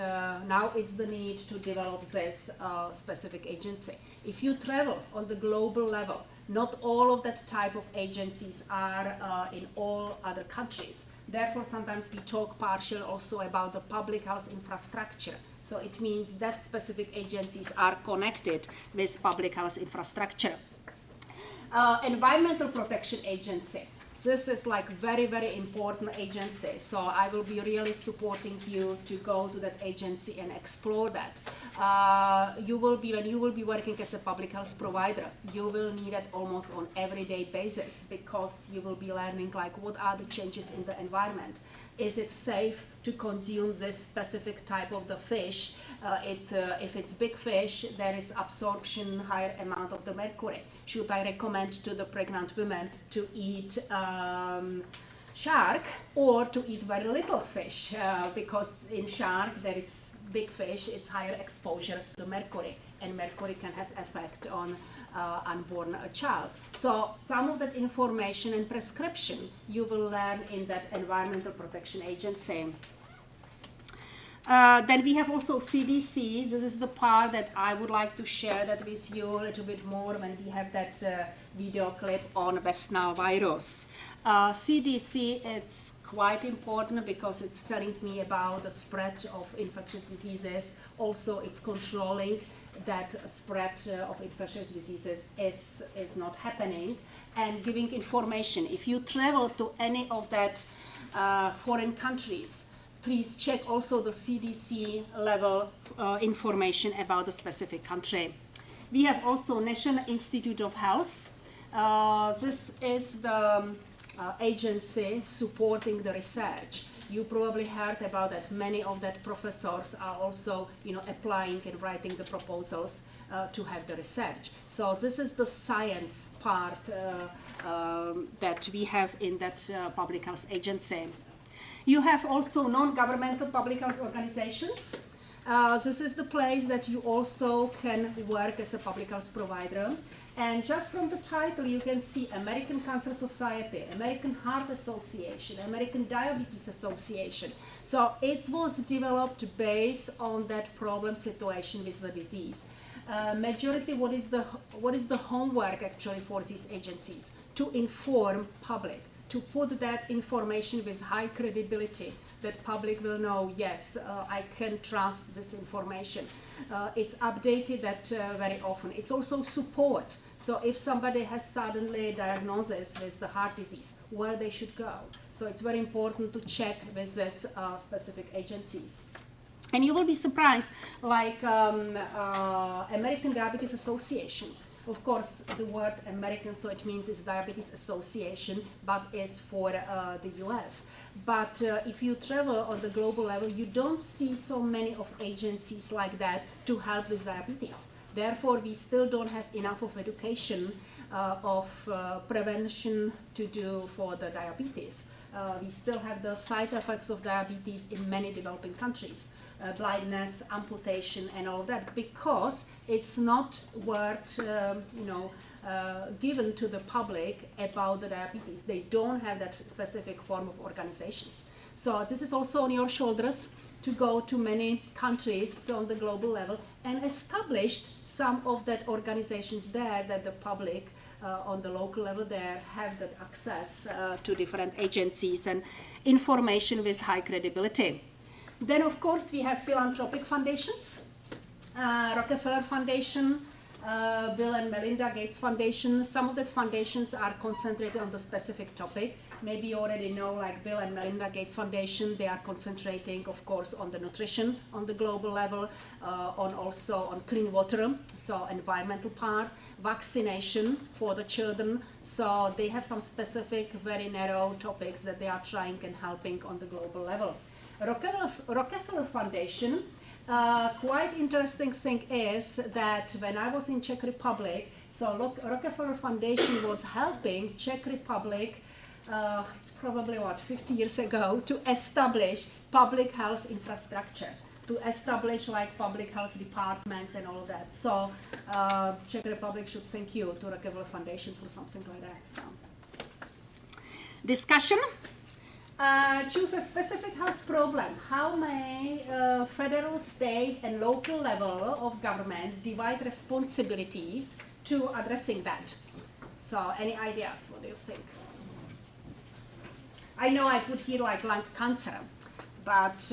now it's the need to develop this specific agency. If you travel on the global level, not all of that type of agencies are in all other countries. Therefore, sometimes we talk partially also about the public health infrastructure. So it means that specific agencies are connected with public health infrastructure. Environmental Protection Agency. This is like very, very important agency. So I will be really supporting you to go to that agency and explore that. When you will be working as a public health provider, you will need it almost on everyday basis, because you will be learning like what are the changes in the environment. Is it safe to consume this specific type of the fish? If it's big fish, there is absorption, higher amount of the mercury. Should I recommend to the pregnant women to eat shark or to eat very little fish? Because in shark there is big fish, it's higher exposure to mercury, and mercury can have effect on unborn child. So some of that information and prescription you will learn in that Environmental Protection Agency. Then we have also CDC. This is the part that I would like to share that with you a little bit more when we have that video clip on West Nile virus. CDC, it's quite important because it's telling me about the spread of infectious diseases. Also, it's controlling that spread of infectious diseases is not happening, and giving information. If you travel to any of that foreign countries, please check also the CDC level information about the specific country. We have also National Institute of Health. This is the agency supporting the research. You probably heard about that. Many of that professors are also, applying and writing the proposals to have the research. So this is the science part that we have in that public health agency. You have also non-governmental public health organizations. This is the place that you also can work as a public health provider. And just from the title, you can see American Cancer Society, American Heart Association, American Diabetes Association. So it was developed based on that problem situation with the disease. Majority, what is the homework actually for these agencies? To inform public, to put that information with high credibility, that public will know, yes, I can trust this information. It's updated that very often. It's also support. So if somebody has suddenly diagnosis with the heart disease, where they should go. So it's very important to check with these specific agencies. And you will be surprised, like American Diabetes Association. Of course, the word American, so it means it's Diabetes Association, but is for the US. But if you travel on the global level, you don't see so many of agencies like that to help with diabetes. Therefore, we still don't have enough of education of prevention to do for the diabetes. We still have the side effects of diabetes in many developing countries. Blindness, amputation, and all that, because it's not word given to the public about the diabetes. They don't have that specific form of organizations. So this is also on your shoulders to go to many countries on the global level and establish some of that organizations there that the public on the local level there have that access to different agencies and information with high credibility. Then, of course, we have philanthropic foundations, Rockefeller Foundation, Bill and Melinda Gates Foundation. Some of the foundations are concentrated on the specific topic. maybe you already know, like Bill and Melinda Gates Foundation, they are concentrating, of course, on the nutrition on the global level, also on clean water, so environmental part, vaccination for the children. So they have some specific, very narrow topics that they are trying and helping on the global level. Rockefeller Foundation, quite interesting thing is that when I was in Czech Republic, so Rockefeller Foundation was helping Czech Republic, it's probably 50 years ago, to establish public health infrastructure, to establish like public health departments and all of that. So Czech Republic should thank you to Rockefeller Foundation for something like that. So. Discussion. Choose a specific health problem. How may federal, state, and local level of government divide responsibilities to addressing that? So, any ideas? What do you think? I know I put here like lung cancer, but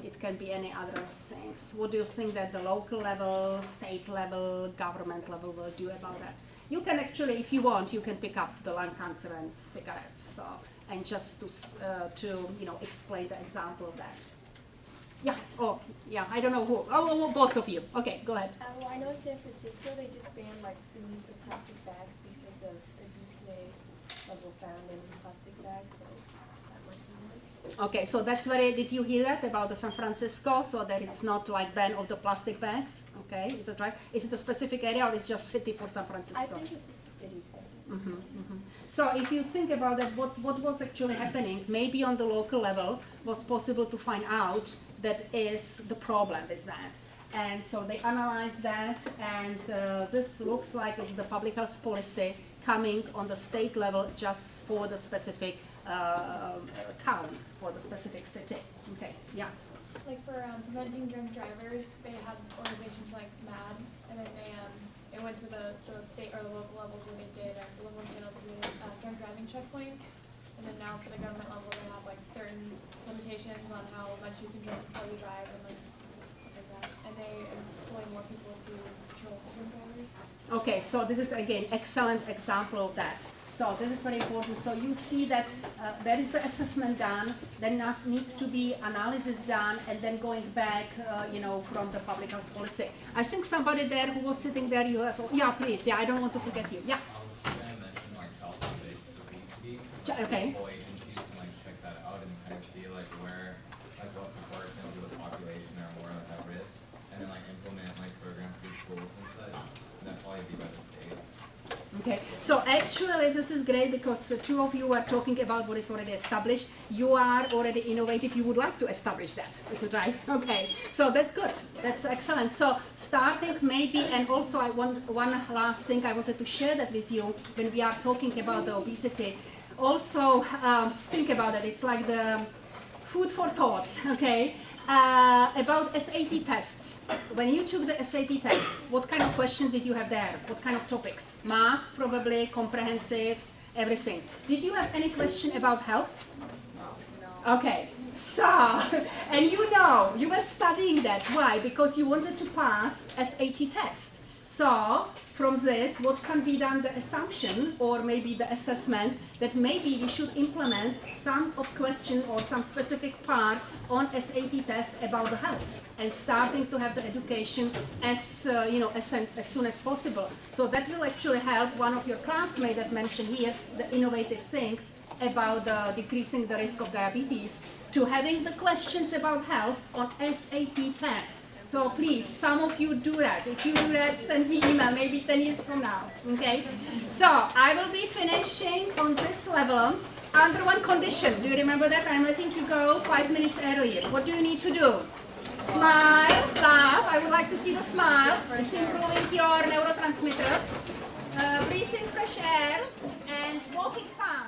it can be any other things. What do you think that the local level, state level, government level will do about that? You can actually, if you want, you can pick up the lung cancer and cigarettes. So. And just to explain the example of that. Yeah. Oh, yeah. I don't know who. Oh, both of you. Okay, go ahead. Well, I know in San Francisco they just banned like the use of plastic bags because of the BPA level found in plastic bags. So that might be one. Okay, so that's very. Did you hear that about the San Francisco? So that it's not like ban of the plastic bags. Okay, is that right? Is it a specific area or it's just city for San Francisco? I think it's just the city of San Francisco. So if you think about that, what was actually happening, maybe on the local level was possible to find out that is the problem with that. And so they analyzed that, and this looks like it's the public health policy coming on the state level just for the specific town, for the specific city. Okay, yeah. Like for preventing drunk drivers, they had organizations like MAD, and then they went to the state or the local levels where they did drunk driving checkpoints, and then now for the government level they have like certain limitations on how much you can drink before you drive and like stuff like that, and they employ more people to patrol drunk drivers. Okay, so this is again excellent example of that. So this is very important. So you see that there is the assessment done, then needs to be analysis done, and then going back, from the public health policy. I think somebody there who was sitting there, you have, yeah, please, yeah, I don't want to forget you, yeah. I was going to mention like health-based obesity. Okay. Local agencies can like check that out and kind of see like where, like what proportion of the population are more at risk, and then like implement like programs through schools and such. And that'd probably be by the state. Okay, so actually this is great because the two of you are talking about what is already established. You are already innovative, you would like to establish that, is it right? Okay, so that's good, that's excellent. So starting maybe, and also I want one last thing I wanted to share that with you when we are talking about the obesity. Also think about it, it's like the food for thoughts, okay? About SAT tests. When you took the SAT test, what kind of questions did you have there? What kind of topics? Math, probably, comprehensive, everything. Did you have any question about health? No. Okay, so, and you were studying that. Why? Because you wanted to pass SAT test. So, from this, what can be done, the assumption or maybe the assessment that maybe we should implement some of question or some specific part on SAT test about the health and starting to have the education as soon as possible. So that will actually help one of your classmates that mentioned here the innovative things about decreasing the risk of diabetes to having the questions about health on SAT test. So please, some of you do that. If you do that, send me email, maybe 10 years from now, okay? So I will be finishing on this level under one condition. Do you remember that? I'm letting you go 5 minutes earlier. What do you need to do? Smile, laugh. I would like to see the smile. It's improving your neurotransmitters. Breathing fresh air and walking fast.